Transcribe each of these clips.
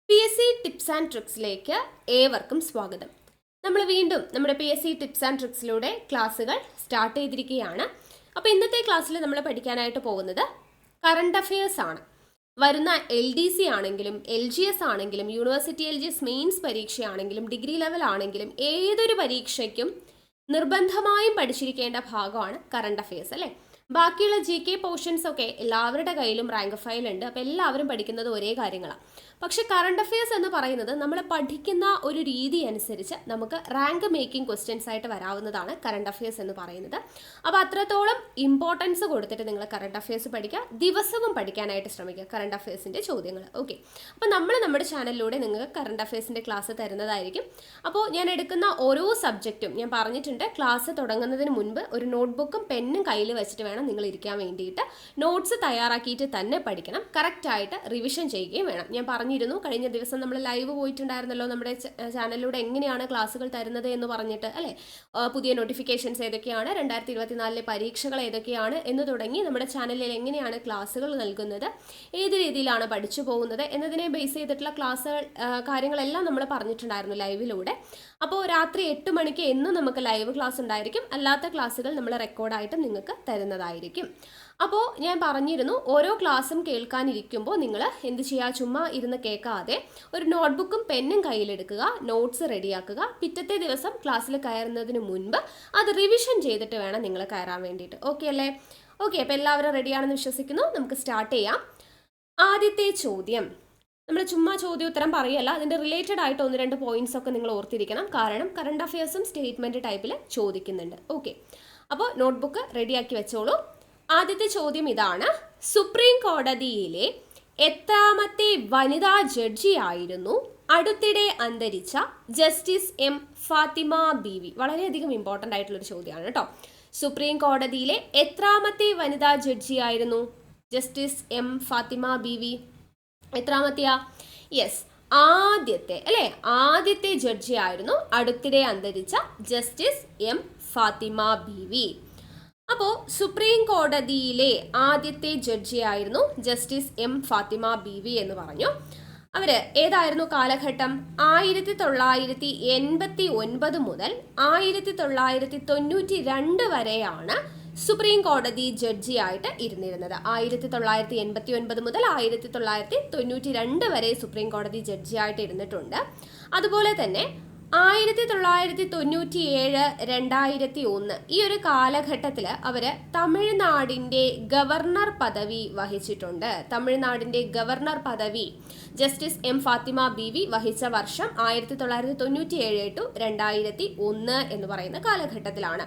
PSC tips and ട്രിക്സിലേക്ക് ഏവർക്കും സ്വാഗതം. നമ്മൾ വീണ്ടും നമ്മുടെ PSC ടിപ്സ് ആൻഡ് ട്രിക്സിലൂടെ ക്ലാസ്സുകൾ സ്റ്റാർട്ട് ചെയ്തിരിക്കുകയാണ്. അപ്പോൾ ഇന്നത്തെ ക്ലാസ്സിൽ നമ്മൾ പഠിക്കാനായിട്ട് പോകുന്നത് കറണ്ട് അഫയേഴ്സ് ആണ്. വരുന്ന LDC ആണെങ്കിലും LGS ആണെങ്കിലും യൂണിവേഴ്സിറ്റി LGS മെയിൻസ് പരീക്ഷയാണെങ്കിലും ഡിഗ്രി ലെവൽ ആണെങ്കിലും ഏതൊരു പരീക്ഷയ്ക്കും നിർബന്ധമായും പഠിച്ചിരിക്കേണ്ട ഭാഗമാണ് കറണ്ട് അഫയേഴ്സ് അല്ലേ. ബാക്കിയുള്ള GK പോർഷൻസ് ഒക്കെ എല്ലാവരുടെ കയ്യിലും റാങ്ക് ഫയൽ ഉണ്ട്. അപ്പോൾ എല്ലാവരും പഠിക്കുന്നത് ഒരേ കാര്യങ്ങളാണ്. പക്ഷെ കറണ്ട് അഫയേഴ്സ് എന്ന് പറയുന്നത് നമ്മൾ പഠിക്കുന്ന ഒരു രീതി അനുസരിച്ച് നമുക്ക് റാങ്ക് മേക്കിംഗ് ക്വസ്റ്റ്യൻസ് ആയിട്ട് വരാവുന്നതാണ് കറണ്ട് അഫയേഴ്സ് എന്ന് പറയുന്നത്. അപ്പോൾ അത്രത്തോളം ഇമ്പോർട്ടൻസ് കൊടുത്തിട്ട് നിങ്ങൾ കറണ്ട് അഫയേഴ്സ് പഠിക്കുക, ദിവസവും പഠിക്കാനായിട്ട് ശ്രമിക്കുക കറണ്ട് അഫയേഴ്സിൻ്റെ ചോദ്യങ്ങൾ. ഓക്കെ, അപ്പോൾ നമ്മൾ നമ്മുടെ ചാനലിലൂടെ നിങ്ങൾക്ക് കറണ്ട് അഫയേഴ്സിൻ്റെ ക്ലാസ് തരുന്നതായിരിക്കും. അപ്പോൾ ഞാൻ എടുക്കുന്ന ഓരോ സബ്ജക്റ്റും ഞാൻ പറഞ്ഞിട്ടുണ്ട്, ക്ലാസ് തുടങ്ങുന്നതിന് മുൻപ് ഒരു നോട്ട്ബുക്കും പെന്നും കയ്യിൽ വെച്ചിട്ട് വേണം നിങ്ങൾ ഇരിക്കാൻ വേണ്ടിയിട്ട്. നോട്ട്സ് തയ്യാറാക്കിയിട്ട് തന്നെ പഠിക്കണം, കറക്റ്റായിട്ട് റിവിഷൻ ചെയ്യുകയും വേണം. ഞാൻ പറഞ്ഞിരുന്നു, കഴിഞ്ഞ ദിവസം നമ്മൾ ലൈവ് പോയിട്ടുണ്ടായിരുന്നല്ലോ നമ്മുടെ ചാനലിലൂടെ എങ്ങനെയാണ് ക്ലാസ്സുകൾ തരുന്നത് എന്ന് പറഞ്ഞിട്ട് അല്ലേ. പുതിയ നോട്ടിഫിക്കേഷൻസ് ഏതൊക്കെയാണ്, 2024 പരീക്ഷകൾ ഏതൊക്കെയാണ് എന്ന് തുടങ്ങി നമ്മുടെ ചാനലിൽ എങ്ങനെയാണ് ക്ലാസ്സുകൾ നൽകുന്നത്, ഏത് രീതിയിലാണ് പഠിച്ചു പോകുന്നത് എന്നതിനെ ബേസ് ചെയ്തിട്ടുള്ള ക്ലാസ്സുകൾ കാര്യങ്ങളെല്ലാം നമ്മൾ പറഞ്ഞിട്ടുണ്ടായിരുന്നു ലൈവിലൂടെ. അപ്പോൾ രാത്രി 8 മണിക്ക് എന്നും നമുക്ക് ലൈവ് ക്ലാസ് ഉണ്ടായിരിക്കും, അല്ലാത്ത ക്ലാസ്സുകൾ നമ്മൾ റെക്കോർഡായിട്ടും നിങ്ങൾക്ക് തരുന്നതായിരിക്കും. അപ്പോൾ ഞാൻ പറഞ്ഞിരുന്നു, ഓരോ ക്ലാസ്സും കേൾക്കാനിരിക്കുമ്പോൾ നിങ്ങൾ എന്ത് ചെയ്യുക, ചുമ്മാ ഇരുന്ന് കേൾക്കാതെ ഒരു നോട്ട്ബുക്കും പെന്നും കയ്യിലെടുക്കുക, നോട്ട്സ് റെഡിയാക്കുക. പിറ്റത്തെ ദിവസം ക്ലാസ്സിൽ കയറുന്നതിന് മുൻപ് അത് റിവിഷൻ ചെയ്തിട്ട് വേണം നിങ്ങൾ കയറാൻ വേണ്ടിയിട്ട്. ഓക്കെ അല്ലേ? ഓക്കെ, അപ്പോൾ എല്ലാവരും റെഡിയാണെന്ന് വിശ്വസിക്കുന്നു. നമുക്ക് സ്റ്റാർട്ട് ചെയ്യാം. ആദ്യത്തെ ചോദ്യം, നമ്മൾ ചുമ്മാ ചോദ്യോത്തരം പറയല്ല, അതിൻ്റെ റിലേറ്റഡ് ആയിട്ട് 1-2 പോയിന്റ്സ് ഒക്കെ നിങ്ങൾ ഓർത്തിരിക്കണം. കാരണം കറണ്ട് അഫയേഴ്സും സ്റ്റേറ്റ്മെൻറ്റ് ടൈപ്പിൽ ചോദിക്കുന്നുണ്ട്. ഓക്കെ, അപ്പോൾ നോട്ട്ബുക്ക് റെഡിയാക്കി വെച്ചോളൂ. ആദ്യത്തെ ചോദ്യം ഇതാണ്: സുപ്രീം കോടതിയിലെ എത്രാമത്തെ വനിതാ ജഡ്ജിയായിരുന്നു അടുത്തിടെ അന്തരിച്ച ജസ്റ്റിസ് M ഫാത്തിമ ബീവി? വളരെയധികം ഇമ്പോർട്ടൻ്റ് ആയിട്ടുള്ളൊരു ചോദ്യമാണ് കേട്ടോ. സുപ്രീം കോടതിയിലെ എത്രാമത്തെ വനിതാ ജഡ്ജിയായിരുന്നു justice M Fathima Beevi? എത്രാമത്തെയാ? Yes, ആദ്യത്തെ അല്ലേ, ആദ്യത്തെ ജഡ്ജി ആയിരുന്നു അടുത്തിടെ അന്തരിച്ച ജസ്റ്റിസ് M ഫാത്തിമ ബീവി. അപ്പോൾ സുപ്രീം കോടതിയിലെ ആദ്യത്തെ ജഡ്ജി ആയിരുന്നു ജസ്റ്റിസ് M ഫാത്തിമ ബീവി എന്ന് പറഞ്ഞു. അവർ ഏതായിരുന്നു കാലഘട്ടം? 1989 മുതൽ 1992 വരെയാണ് സുപ്രീം കോടതി ജഡ്ജിയായിട്ട് ഇരുന്നിരുന്നത്. 1989 മുതൽ 1992 വരെ സുപ്രീം കോടതി ജഡ്ജിയായിട്ട് ഇരുന്നിട്ടുണ്ട്. അതുപോലെ തന്നെ 1997, 2001 ഈ ഒരു കാലഘട്ടത്തിൽ അവർ തമിഴ്നാടിൻ്റെ ഗവർണർ പദവി വഹിച്ചിട്ടുണ്ട്. തമിഴ്നാടിൻ്റെ ഗവർണർ പദവി ജസ്റ്റിസ് M ഫാത്തിമ ബീവി വഹിച്ച വർഷം 1997 to 2001 എന്ന് പറയുന്ന കാലഘട്ടത്തിലാണ്.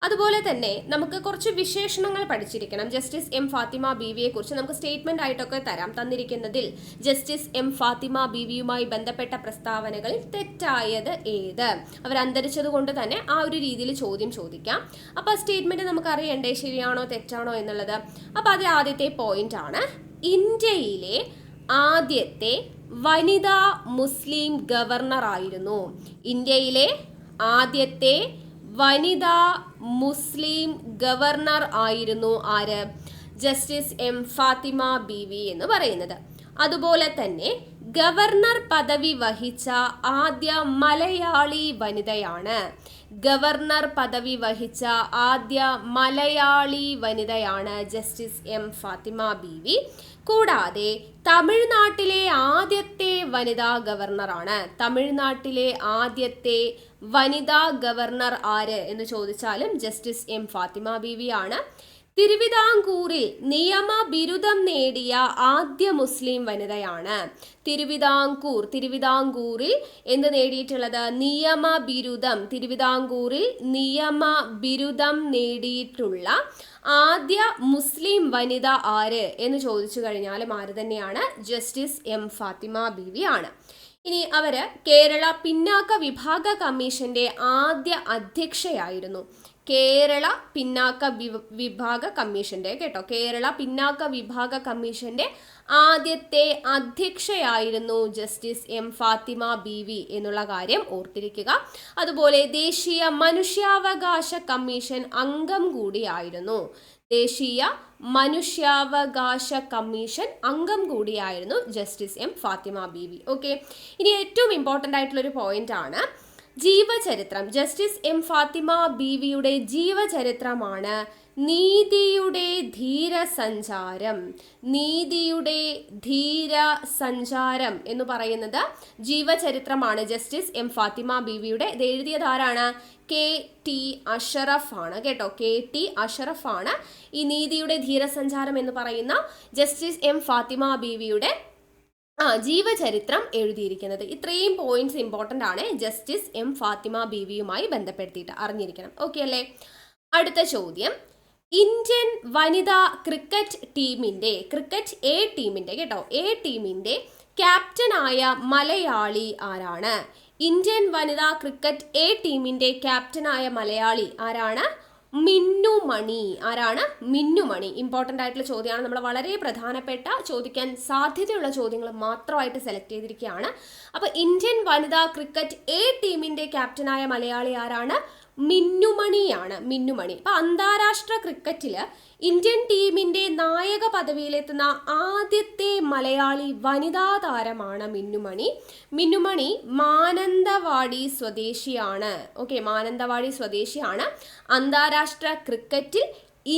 അതുപോലെ തന്നെ നമുക്ക് കുറച്ച് വിശേഷണങ്ങൾ പഠിച്ചിരിക്കണം ജസ്റ്റിസ് M ഫാത്തിമ ബീവിയെ കുറിച്ച്. നമുക്ക് സ്റ്റേറ്റ്മെന്റ് ആയിട്ടൊക്കെ തരാം. തന്നിരിക്കുന്നതിൽ ജസ്റ്റിസ് M ഫാത്തിമ ബീവിയുമായി ബന്ധപ്പെട്ട പ്രസ്താവനകളിൽ തെറ്റായത് ഏത്? അവർ അന്തരിച്ചത് കൊണ്ട് തന്നെ ആ ഒരു രീതിയിൽ ചോദ്യം ചോദിക്കാം. അപ്പോൾ സ്റ്റേറ്റ്മെന്റ് നമുക്ക് അറിയണ്ടേ ശരിയാണോ തെറ്റാണോ എന്നുള്ളത്. അപ്പോൾ അത് ആദ്യത്തെ പോയിന്റ് ആണ്. ഇന്ത്യയിലെ ആദ്യത്തെ വനിതാ മുസ്ലിം ഗവർണർ ആയിരുന്നു. ഇന്ത്യയിലെ ആദ്യത്തെ വനിതാ മുസ്ലിം ഗവർണർ ആയിരുന്നു ആര്? ജസ്റ്റിസ് M ഫാത്തിമ ബീവി എന്ന് പറയുന്നത്. അതുപോലെ തന്നെ ഗവർണർ പദവി വഹിച്ച ആദ്യ മലയാളി വനിതയാണ്. ഗവർണർ പദവി വഹിച്ച ആദ്യ മലയാളി വനിതയാണ് ജസ്റ്റിസ് M ഫാത്തിമ ബീവി. കൂടാതെ തമിഴ്നാട്ടിലെ ആദ്യത്തെ വനിതാ ഗവർണറാണ്. തമിഴ്നാട്ടിലെ ആദ്യത്തെ വനിതാ ഗവർണർ ആര് എന്ന് ചോദിച്ചാലും ജസ്റ്റിസ് M ഫാത്തിമ ബീവിയാണ്. തിരുവിതാംകൂറിൽ നിയമ ബിരുദം നേടിയ ആദ്യ മുസ്ലിം വനിതയാണ്. തിരുവിതാംകൂറിൽ എന്ത് നേടിയിട്ടുള്ളത്? നിയമ ബിരുദം. തിരുവിതാംകൂറിൽ നിയമ ബിരുദം നേടിയിട്ടുള്ള ആദ്യ മുസ്ലിം വനിത ആര് എന്ന് ചോദിച്ചു കഴിഞ്ഞാലും ആര് തന്നെയാണ്? ജസ്റ്റിസ് M ഫാത്തിമ ബീവി ആണ്. ഇനി അവർ കേരള പിന്നാക്ക വിഭാഗ കമ്മീഷന്റെ ആദ്യ അധ്യക്ഷയായിരുന്നു. കേരള പിന്നാക്ക വിഭാഗ കമ്മീഷന്റെ കേട്ടോ, കേരള പിന്നാക്ക വിഭാഗ കമ്മീഷന്റെ ആദ്യത്തെ അധ്യക്ഷയായിരുന്നു ജസ്റ്റിസ് M ഫാത്തിമ ബീവി എന്നുള്ള കാര്യം ഓർത്തിരിക്കുക. അതുപോലെ ദേശീയ മനുഷ്യാവകാശ കമ്മീഷൻ അംഗം കൂടിയായിരുന്നു. ദേശീയ മനുഷ്യാവകാശ കമ്മീഷൻ അംഗം കൂടിയായിരുന്നു justice M Fathima Beevi. Okay, ഇനി ഏറ്റവും ഇമ്പോർട്ടൻ്റ് ആയിട്ടുള്ളൊരു പോയിന്റ് ആണ് ജീവചരിത്രം. ജസ്റ്റിസ് എം ഫാത്തിമ ബീവിയുടെ ജീവചരിത്രമാണ് നീതിയുടെ ധീരസഞ്ചാരം. നീതിയുടെ ധീരസഞ്ചാരം എന്ന് പറയുന്നത് ജീവചരിത്രമാണ് ജസ്റ്റിസ് എം ഫാത്തിമ ബീവിയുടെ. ഇത് എഴുതിയത് ആരാണ്? KT അഷറഫ് ആണ് കേട്ടോ. KT അഷറഫ് ആണ് ഈ നീതിയുടെ ധീരസഞ്ചാരം എന്ന് പറയുന്ന ജസ്റ്റിസ് എം ഫാത്തിമ ബീവിയുടെ ജീവചരിത്രം എഴുതിയിരിക്കുന്നത്. ഇത്രയും പോയിന്റ്സ് ഇമ്പോർട്ടൻ്റ് ആണ് ജസ്റ്റിസ് എം ഫാത്തിമ ബീവിയുമായി ബന്ധപ്പെടുത്തിയിട്ട് അറിഞ്ഞിരിക്കണം. ഓക്കെ അല്ലേ? അടുത്ത ചോദ്യം, ഇന്ത്യൻ വനിതാ ക്രിക്കറ്റ് ടീമിൻ്റെ A ടീമിൻ്റെ കേട്ടോ, A ടീമിൻ്റെ ക്യാപ്റ്റനായ മലയാളി ആരാണ്? ഇന്ത്യൻ വനിതാ ക്രിക്കറ്റ് A ടീമിൻ്റെ ക്യാപ്റ്റനായ മലയാളി ആരാണ്? മിന്നുമണി. ആരാണ്? മിന്നുമണി. ഇമ്പോർട്ടൻ്റ് ആയിട്ടുള്ള ചോദ്യമാണ്. നമ്മൾ വളരെ പ്രധാനപ്പെട്ട ചോദിക്കാൻ സാധ്യതയുള്ള ചോദ്യങ്ങൾ മാത്രമായിട്ട് സെലക്ട് ചെയ്തിരിക്കുകയാണ്. അപ്പോൾ ഇന്ത്യൻ വനിതാ ക്രിക്കറ്റ് A ടീമിൻ്റെ ക്യാപ്റ്റനായ മലയാളി ആരാണ്? മിന്നുമണിയാണ്. മിന്നുമണി. അപ്പോൾ അന്താരാഷ്ട്ര ക്രിക്കറ്റിൽ ഇന്ത്യൻ ടീമിൻ്റെ നായക പദവിയിലെത്തുന്ന ആദ്യത്തെ മലയാളി വനിതാ താരമാണ് മിന്നുമണി. മിന്നുമണി മാനന്തവാടി സ്വദേശിയാണ്. ഓക്കെ, മാനന്തവാടി സ്വദേശിയാണ്. അന്താരാഷ്ട്ര ക്രിക്കറ്റിൽ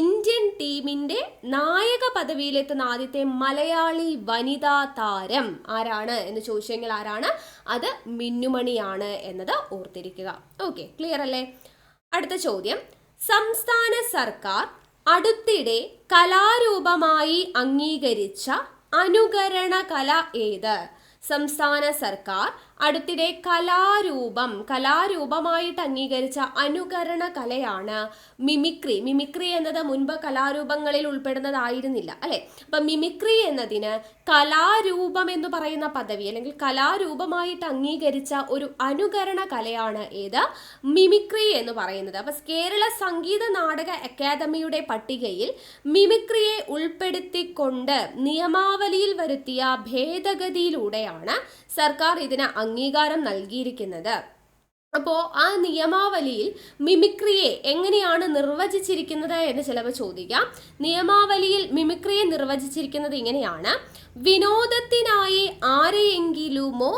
ഇന്ത്യൻ ടീമിൻ്റെ നായക പദവിയിലെത്തുന്ന ആദ്യത്തെ മലയാളി വനിതാ താരം ആരാണ് എന്ന് ചോദിച്ചെങ്കിൽ ആരാണ്? അത് മിന്നുമണിയാണ് എന്നത് ഓർത്തിരിക്കുക. ഓക്കെ, ക്ലിയർ അല്ലേ? അടുത്ത ചോദ്യം, സംസ്ഥാന സർക്കാർ അടുത്തിടെ കലാരൂപമായി അംഗീകരിച്ച അനുകരണ കല ഏത്? സംസ്ഥാന സർക്കാർ അടുത്തിടെ കലാരൂപമായിട്ട് അംഗീകരിച്ച അനുകരണ കലയാണ് മിമിക്രി. മിമിക്രി എന്നത് മുൻപ് കലാരൂപങ്ങളിൽ ഉൾപ്പെടുന്നതായിരുന്നില്ല അല്ലെ? അപ്പൊ മിമിക്രി എന്നതിന് കലാരൂപം എന്ന് പറയുന്ന പദവി അല്ലെങ്കിൽ കലാരൂപമായിട്ട് അംഗീകരിച്ച ഒരു അനുകരണ കലയാണ് ഏത്? മിമിക്രി എന്ന് പറയുന്നത്. അപ്പൊ കേരള സംഗീത നാടക അക്കാദമിയുടെ പട്ടികയിൽ മിമിക്രിയെ ഉൾപ്പെടുത്തിക്കൊണ്ട് നിയമാവലിയിൽ വരുത്തിയ ഭേദഗതിയിലൂടെയാണ് സർക്കാർ ഇതിന് അംഗീകാരം നൽകിയിരിക്കുന്നത്. അപ്പോൾ ആ നിയമാവലിയിൽ മിമിക്രിയെ എങ്ങനെയാണ് നിർവചിച്ചിരിക്കുന്നത് എന്ന് ചിലപ്പോൾ ചോദിക്കാം. നിയമാവലിയിൽ മിമിക്രിയെ നിർവചിച്ചിരിക്കുന്നത് ഇങ്ങനെയാണ്: വിനോദത്തിനായി ആരെയെങ്കിലുമോ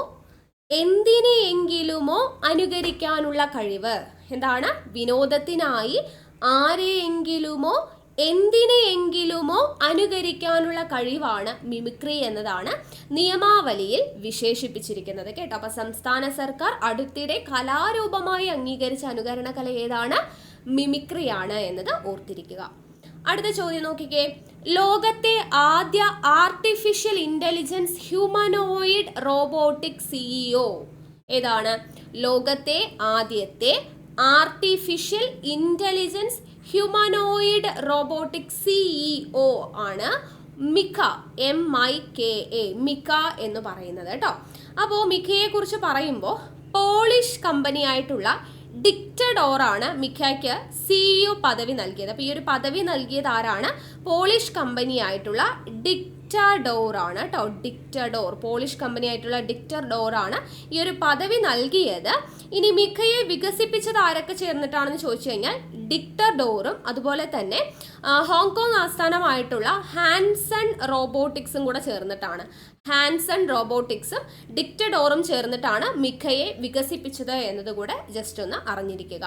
എന്തിനെയെങ്കിലുമോ അനുകരിക്കാനുള്ള കഴിവ്. എന്താണ്? വിനോദത്തിനായി ആരെയെങ്കിലുമോ എന്തിനെയെങ്കിലുമോ അനുകരിക്കാനുള്ള കഴിവാണ് മിമിക്രി എന്നതാണ് നിയമാവലിയിൽ വിശേഷിപ്പിച്ചിരിക്കുന്നത് കേട്ടോ. അപ്പൊ സംസ്ഥാന സർക്കാർ അടുത്തിടെ കലാരൂപമായി അംഗീകരിച്ച അനുകരണ കല ഏതാണ്? മിമിക്രിയാണ് എന്നത് ഓർത്തിരിക്കുക. അടുത്ത ചോദ്യം നോക്കിക്കേ, ലോകത്തെ ആദ്യ artificial intelligence humanoid robotic CEO ഏതാണ്? ലോകത്തെ ആദ്യത്തെ artificial intelligence humanoid robotic CEO ആണ് മിക്ക. MIKA, മിക്ക എന്ന് പറയുന്നത് കേട്ടോ. അപ്പോൾ മിക്കയെ കുറിച്ച് പറയുമ്പോൾ പോളിഷ് കമ്പനി ആയിട്ടുള്ള ഡിക്റ്റഡോർ ആണ് മിക്കയ്ക്ക് CEO പദവി നൽകിയത്. അപ്പോൾ ഈ ഒരു പദവി നൽകിയത് ആരാണ്? പോളിഷ് കമ്പനി ആയിട്ടുള്ള ഡിക്റ്റഡോർ ആണ് കേട്ടോ. ഡിക്റ്റഡോർ, പോളിഷ് കമ്പനി ആയിട്ടുള്ള ഡിക്റ്റഡോർ ആണ് ഈ ഒരു പദവി നൽകിയത്. ഇനി മിക്കയെ വികസിപ്പിച്ചത് ആരൊക്കെ ചേർന്നിട്ടാണെന്ന് ചോദിച്ചു കഴിഞ്ഞാൽ ഡിക്റ്റഡോറും അതുപോലെ തന്നെ ഹോങ്കോങ് ആസ്ഥാനമായിട്ടുള്ള ഹാൻസൺ റോബോട്ടിക്സും കൂടെ ചേർന്നിട്ടാണ്. ഹാൻസൺ റോബോട്ടിക്സും ഡിക്റ്റഡോറും ചേർന്നിട്ടാണ് മിക്കയെ വികസിപ്പിച്ചത് എന്നതുകൂടെ ജസ്റ്റ് ഒന്ന് അറിഞ്ഞിരിക്കുക.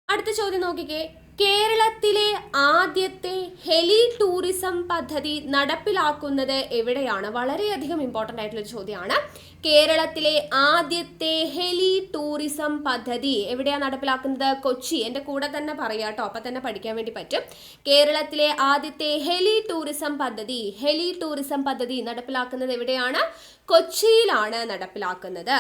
അടുത്ത ചോദ്യം നോക്കിക്കേ, കേരളത്തിലെ ആദ്യത്തെ ഹെലി ടൂറിസം പദ്ധതി നടപ്പിലാക്കുന്നത് എവിടെയാണ്? വളരെയധികം ഇമ്പോർട്ടൻ്റ് ആയിട്ടുള്ള ചോദ്യമാണ്. കേരളത്തിലെ ആദ്യത്തെ ഹെലി ടൂറിസം പദ്ധതി എവിടെയാണ് നടപ്പിലാക്കുന്നത്? കൊച്ചി. എൻ്റെ കൂടെ തന്നെ പറയാം കേട്ടോ, അപ്പം തന്നെ പഠിക്കാൻ വേണ്ടി പറ്റും. കേരളത്തിലെ ആദ്യത്തെ ഹെലി ടൂറിസം പദ്ധതി നടപ്പിലാക്കുന്നത് എവിടെയാണ്? കൊച്ചിയിലാണ് നടപ്പിലാക്കുന്നത്.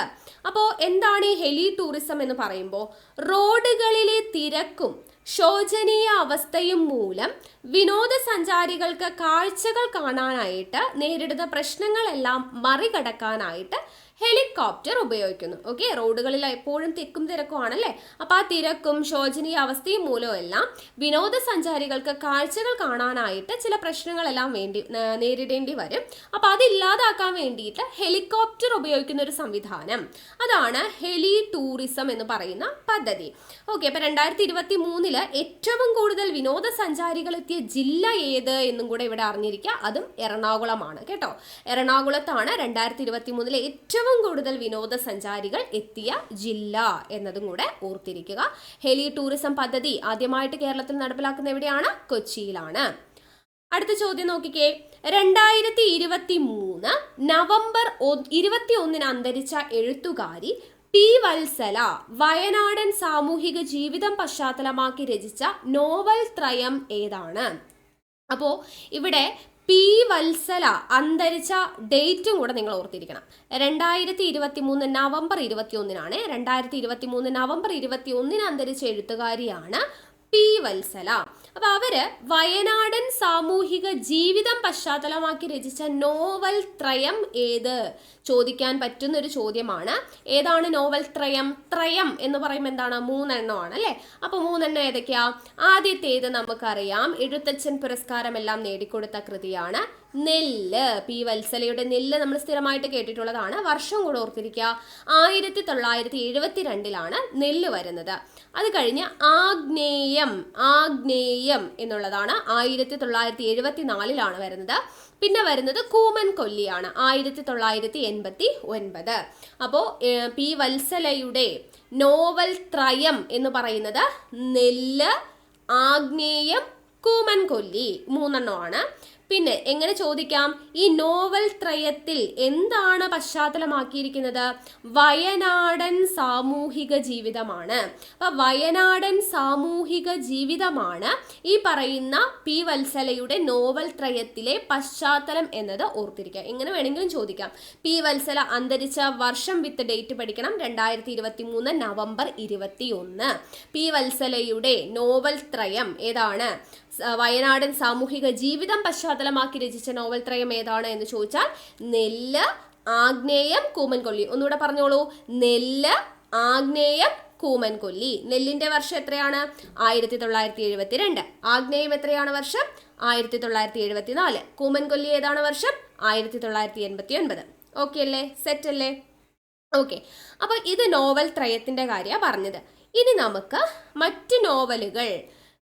അപ്പോൾ എന്താണ് ഈ ഹെലി ടൂറിസം എന്ന് പറയുമ്പോൾ, റോഡുകളിലെ തിരക്കും ശോചനീയ അവസ്ഥയും മൂലം വിനോദസഞ്ചാരികൾക്ക് കാഴ്ചകൾ കാണാനായിട്ട് നേരിടുന്ന പ്രശ്നങ്ങളെല്ലാം മറികടക്കാനായിട്ട് ഹെലികോപ്റ്റർ ഉപയോഗിക്കുന്നു. ഓക്കെ, റോഡുകളിൽ എപ്പോഴും തിക്കും തിരക്കുമാണല്ലേ. അപ്പോൾ ആ തിരക്കും ശോചനീയ അവസ്ഥയും മൂലമെല്ലാം വിനോദസഞ്ചാരികൾക്ക് കാഴ്ചകൾ കാണാനായിട്ട് ചില പ്രശ്നങ്ങളെല്ലാം നേരിടേണ്ടി വരും. അപ്പോൾ അതില്ലാതാക്കാൻ വേണ്ടിയിട്ട് ഹെലികോപ്റ്റർ ഉപയോഗിക്കുന്ന ഒരു സംവിധാനം, അതാണ് ഹെലി ടൂറിസം എന്ന് പറയുന്ന പദ്ധതി. ഓക്കെ, അപ്പോൾ 2023 ഏറ്റവും കൂടുതൽ വിനോദസഞ്ചാരികൾ എത്തിയ ജില്ല ഏത് എന്നും കൂടെ ഇവിടെ അറിഞ്ഞിരിക്കുക. അതും എറണാകുളമാണ് കേട്ടോ. എറണാകുളത്താണ് 2023 ഏറ്റവും കൂടുതൽ വിനോദസഞ്ചാരികൾ എത്തിയ ജില്ല എന്നതും കൂടെ ഓർത്തിരിക്കുക. ഹെലി ടൂറിസം പദ്ധതി ആദ്യമായിട്ട് കേരളത്തിൽ നടപ്പിലാക്കുന്ന എവിടെയാണ്? കൊച്ചിയിലാണ്. അടുത്ത ചോദ്യം നോക്കിക്കേ. 2023 നവംബർ 21 അന്തരിച്ച എഴുത്തുകാരി പി വത്സല വയനാടൻ സാമൂഹിക ജീവിതം പശ്ചാത്തലമാക്കി രചിച്ച നോവൽ ത്രയം ഏതാണ്? അപ്പോൾ ഇവിടെ പി വത്സല അന്തരിച്ച ഡേറ്റും കൂടെ നിങ്ങൾ ഓർത്തിരിക്കണം. 2023 നവംബർ 21 2023 നവംബർ 21 അന്തരിച്ച എഴുത്തുകാരിയാണ് പി വത്സല. അപ്പൊ അവര് വയനാടൻ സാമൂഹിക ജീവിതം പശ്ചാത്തലമാക്കി രചിച്ച നോവൽ ത്രയം ഏത് ചോദിക്കാൻ പറ്റുന്ന ഒരു ചോദ്യമാണ്. ഏതാണ് നോവൽ ത്രയം? ത്രയം എന്ന് പറയുമ്പോൾ എന്താണ്? 3 എണ്ണമാണ് അല്ലേ. അപ്പൊ 3 എണ്ണം ഏതൊക്കെയാ? ആദ്യത്തേത് നമുക്കറിയാം, എഴുത്തച്ഛൻ പുരസ്കാരം എല്ലാം നേടിക്കൊടുത്ത കൃതിയാണ് നെല്ല്. പി വത്സലയുടെ നെല്ല് നമ്മൾ സ്ഥിരമായിട്ട് കേട്ടിട്ടുള്ളതാണ്. വർഷം കൂടെ ഓർത്തിരിക്കുക, 1972 നെല്ല് വരുന്നത്. അത് കഴിഞ്ഞ് ആഗ്നേയം എന്നുള്ളതാണ് 1974 വരുന്നത്. പിന്നെ വരുന്നത് കൂമൻ കൊല്ലിയാണ് 1989. അപ്പോൾ പി വത്സലയുടെ നോവൽ ത്രയം എന്ന് പറയുന്നത് നെല്ല്, ആഗ്നേയം, കൂമൻ കൊല്ലി 3 എണ്ണമാണ്. പിന്നെ എങ്ങനെ ചോദിക്കാം? ഈ നോവൽ ത്രയത്തിൽ എന്താണ് പശ്ചാത്തലമാക്കിയിരിക്കുന്നത്? വയനാടൻ സാമൂഹിക ജീവിതമാണ്. അപ്പൊ വയനാടൻ സാമൂഹിക ജീവിതമാണ് ഈ പറയുന്ന പി വത്സലയുടെ നോവൽ ത്രയത്തിലെ പശ്ചാത്തലം എന്നത് ഓർത്തിരിക്കുക. എങ്ങനെ വേണമെങ്കിലും ചോദിക്കാം. പി വത്സല അന്തരിച്ച വർഷം വിത്ത് ഡേറ്റ് പഠിക്കണം, 2023 നവംബർ 21. പി വത്സലയുടെ നോവൽ ത്രയം ഏതാണ്? വയനാടൻ സാമൂഹിക ജീവിതം പശ്ചാത്തലമാക്കി രചിച്ച നോവൽ ത്രയം ഏതാണ് എന്ന് ചോദിച്ചാൽ നെല്ല്, ആഗ്നേയം, കൂമൻ കൊല്ലി. ഒന്നുകൂടെ പറഞ്ഞോളൂ. നെല്ല്, ആഗ്നേയം, കൂമൻ കൊല്ലി. നെല്ലിന്റെ വർഷം എത്രയാണ്? 1972. ആഗ്നേയം എത്രയാണ് വർഷം? 1974. കൂമൻ കൊല്ലി ഏതാണ് വർഷം? 1989. ഓക്കെ അല്ലേ? സെറ്റ് അല്ലേ? ഓക്കെ, അപ്പൊ ഇത് നോവൽ ത്രയത്തിന്റെ കാര്യമാണ് പറഞ്ഞത്. ഇനി നമുക്ക് മറ്റ് നോവലുകൾ,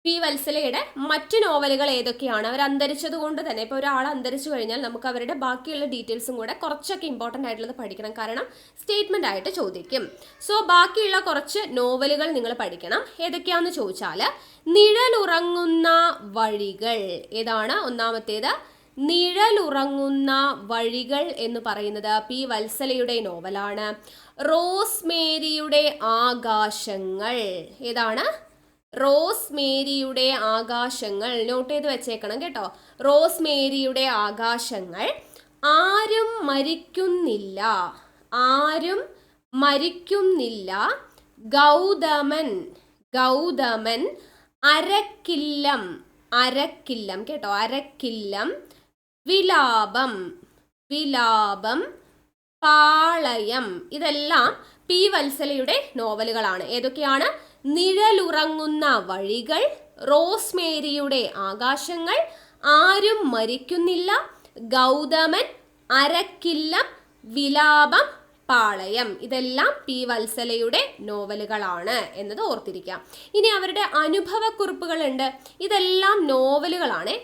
പി വത്സലയുടെ മറ്റു നോവലുകൾ ഏതൊക്കെയാണ്? അവർ അന്തരിച്ചത് കൊണ്ട് തന്നെ, ഇപ്പോൾ ഒരാൾ അന്തരിച്ചു കഴിഞ്ഞാൽ നമുക്ക് അവരുടെ ബാക്കിയുള്ള ഡീറ്റെയിൽസും കൂടെ കുറച്ചൊക്കെ ഇമ്പോർട്ടൻ്റ് ആയിട്ടുള്ളത് പഠിക്കണം, കാരണം സ്റ്റേറ്റ്മെന്റ് ആയിട്ട് ചോദിക്കും. സോ ബാക്കിയുള്ള കുറച്ച് നോവലുകൾ നിങ്ങൾ പഠിക്കണം. ഏതൊക്കെയാണെന്ന് ചോദിച്ചാൽ, നിഴലുറങ്ങുന്ന വഴികൾ ഏതാണ്? ഒന്നാമത്തേത് നിഴലുറങ്ങുന്ന വഴികൾ എന്ന് പറയുന്നത് പി വത്സലയുടെ നോവലാണ്. റോസ്മേരിയുടെ ആകാശങ്ങൾ ഏതാണ്? റോസ്മേരിയുടെ ആകാശങ്ങൾ നോട്ട് ചെയ്ത് വെച്ചേക്കണം കേട്ടോ. റോസ്മേരിയുടെ ആകാശങ്ങൾ. ആരും മരിക്കുന്നില്ല, ഗൗതമൻ, അരക്കില്ലം കേട്ടോ, അരക്കില്ലം, വിലാപം, പാളയം. ഇതെല്ലാം പി വത്സലയുടെ നോവലുകളാണ്. ഏതൊക്കെയാണ്? നിഴലുറങ്ങുന്ന വഴികൾ, റോസ്മേരിയുടെ ആകാശങ്ങൾ, ആരും മരിക്കുന്നില്ല, ഗൗതമൻ, അരക്കില്ലം, വിലാപം, പാളയം. ഇതെല്ലാം പി വത്സലയുടെ നോവലുകളാണ് എന്നത് ഓർത്തിരിക്കാം. ഇനി അവരുടെ അനുഭവക്കുറിപ്പുകളുണ്ട്. ഇതെല്ലാം നോവലുകളാണ്.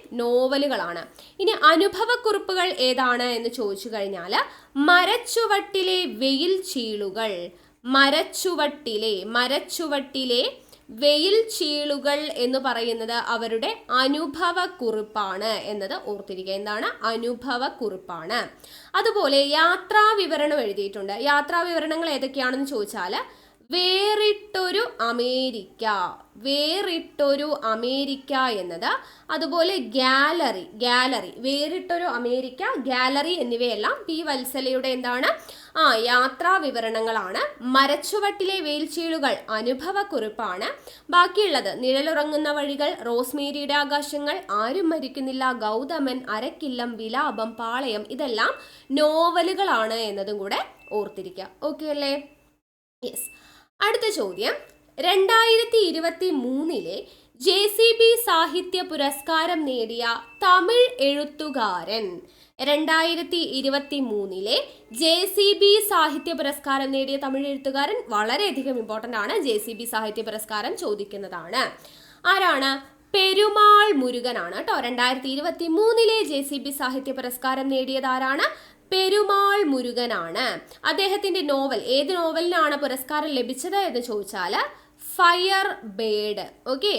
ഇനി അനുഭവക്കുറിപ്പുകൾ ഏതാണ് എന്ന് ചോദിച്ചു കഴിഞ്ഞാൽ, മരച്ചുവട്ടിലെ വെയിൽ ചീളുകൾ, മരച്ചുവട്ടിലെ വെയിൽ ചീളുകൾ എന്ന് പറയുന്നത് അവരുടെ അനുഭവക്കുറിപ്പാണ് എന്നത് ഓർത്തിരിക്കുക. എന്താണ്? അനുഭവക്കുറിപ്പാണ്. അതുപോലെ യാത്രാ വിവരണം എഴുതിയിട്ടുണ്ട്. യാത്രാ വിവരണങ്ങൾ ഏതൊക്കെയാണെന്ന് ചോദിച്ചാൽ, വേറിട്ടൊരു അമേരിക്ക എന്നത്, അതുപോലെ ഗാലറി, വേറിട്ടൊരു അമേരിക്ക, ഗാലറി എന്നിവയെല്ലാം പി വത്സലയുടെ എന്താണ്? യാത്രാ വിവരണങ്ങളാണ്. മരച്ചുവട്ടിലെ വെയിൽച്ചീളുകൾ അനുഭവക്കുറിപ്പാണ്. ബാക്കിയുള്ളത് നിഴലുറങ്ങുന്ന വഴികൾ, റോസ്മേരിയുടെ ആകാശങ്ങൾ, ആരും മരിക്കുന്നില്ല, ഗൗതമൻ, അരക്കില്ലം, വിലാപം, പാളയം ഇതെല്ലാം നോവലുകളാണ് എന്നതും കൂടെ ഓർത്തിരിക്കുക. ഓക്കെ അല്ലേ? യെസ്. അടുത്ത ചോദ്യം, 2023 JCB സാഹിത്യ പുരസ്കാരം നേടിയ തമിഴ് എഴുത്തുകാരൻ. 2023 JCB സാഹിത്യ പുരസ്കാരം നേടിയ തമിഴ് എഴുത്തുകാരൻ വളരെയധികം ഇമ്പോർട്ടൻ്റ് ആണ്. JCB സാഹിത്യ പുരസ്കാരം ചോദിക്കുന്നതാണ്. ആരാണ്? പെരുമാൾ മുരുകനാണ് കേട്ടോ. 2023 JCB സാഹിത്യ പുരസ്കാരം നേടിയത് ആരാണ്? പെരുമാൾ മുരുകനാണ്. അദ്ദേഹത്തിന്റെ നോവൽ, ഏത് നോവലിനാണ് പുരസ്കാരം ലഭിച്ചത് എന്ന് ചോദിച്ചാൽ ഫയർ ബേഡ്. ഓക്കെ,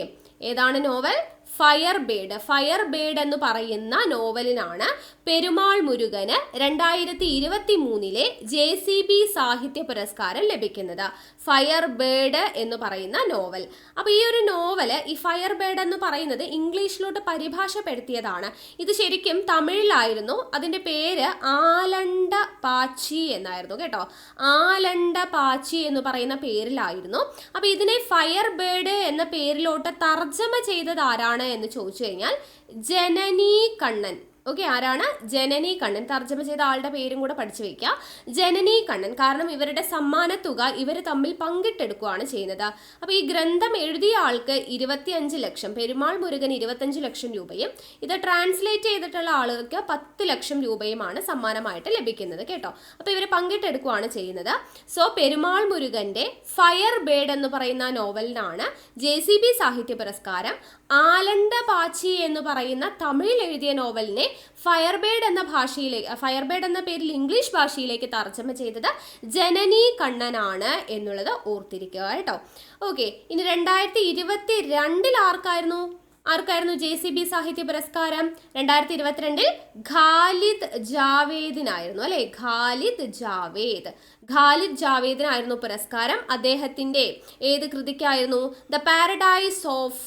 ഏതാണ് novel? Fire bird. Fire bird എന്ന് പറയുന്ന നോവലിനാണ് പെരുമാൾ മുരുകന് 2023 JCB സാഹിത്യ പുരസ്കാരം ലഭിക്കുന്നത്. ഫയർ ബേഡ് എന്ന് പറയുന്ന നോവൽ. അപ്പോൾ ഈ ഒരു നോവല്, ഈ ഫയർ ബേഡ് എന്ന് പറയുന്നത് ഇംഗ്ലീഷിലോട്ട് പരിഭാഷപ്പെടുത്തിയതാണ്. ഇത് ശരിക്കും തമിഴിലായിരുന്നു. അതിൻ്റെ പേര് ആലണ്ട പാച്ചി എന്നായിരുന്നു കേട്ടോ. ആലണ്ട പാച്ചി എന്ന് പറയുന്ന പേരിലായിരുന്നു. അപ്പോൾ ഇതിനെ ഫയർ ബേഡ് എന്ന പേരിലോട്ട് തർജ്ജമ ചെയ്തത് ആരാണ് എന്ന് ചോദിച്ചു കഴിഞ്ഞാൽ ജനനി കണ്ണൻ. ഓക്കെ, ആരാണ്? ജനനി കണ്ണൻ. തർജ്ജമ ചെയ്ത ആളുടെ പേരും കൂടെ പഠിച്ചു വെക്കുക. ജനനി കണ്ണൻ. കാരണം ഇവരുടെ സമ്മാനത്തുക ഇവർ തമ്മിൽ പങ്കിട്ടെടുക്കുകയാണ് ചെയ്യുന്നത്. അപ്പോൾ ഈ ഗ്രന്ഥം എഴുതിയ ആൾക്ക് 25 ലക്ഷം, പെരുമാൾ മുരുകൻ 25 ലക്ഷം രൂപയും ഇത് ട്രാൻസ്ലേറ്റ് ചെയ്തിട്ടുള്ള ആളുകൾക്ക് 10 ലക്ഷം രൂപയുമാണ് സമ്മാനമായിട്ട് ലഭിക്കുന്നത് കേട്ടോ. അപ്പോൾ ഇവർ പങ്കിട്ടെടുക്കുകയാണ് ചെയ്യുന്നത്. സോ പെരുമാൾ മുരുകന്റെ ഫയർ ബേഡ് എന്ന് പറയുന്ന നോവലിനാണ് JCB സാഹിത്യ പുരസ്കാരം. ആലണ്ട പാച്ചി എന്ന് പറയുന്ന തമിഴിൽ എഴുതിയ നോവലിനെ ഫയർ ബേഡ് എന്ന പേരിൽ ഇംഗ്ലീഷ് ഭാഷയിലേക്ക് തർജ്ജമ ചെയ്തത് ജനനി കണ്ണനാണ് എന്നുള്ളത് ഓർത്തിരിക്കുക കേട്ടോ. ഓക്കെ, ഇനി 2022 ആർക്കായിരുന്നു JCB സാഹിത്യ പുരസ്കാരം? 2022 ഖാലിദ് ജാവേദിനായിരുന്നു അല്ലെ. ഖാലിദ് ജാവേദിനായിരുന്നു പുരസ്കാരം. അദ്ദേഹത്തിന്റെ ഏത് കൃതിക്കായിരുന്നു? ദ പാരഡൈസ് ഓഫ്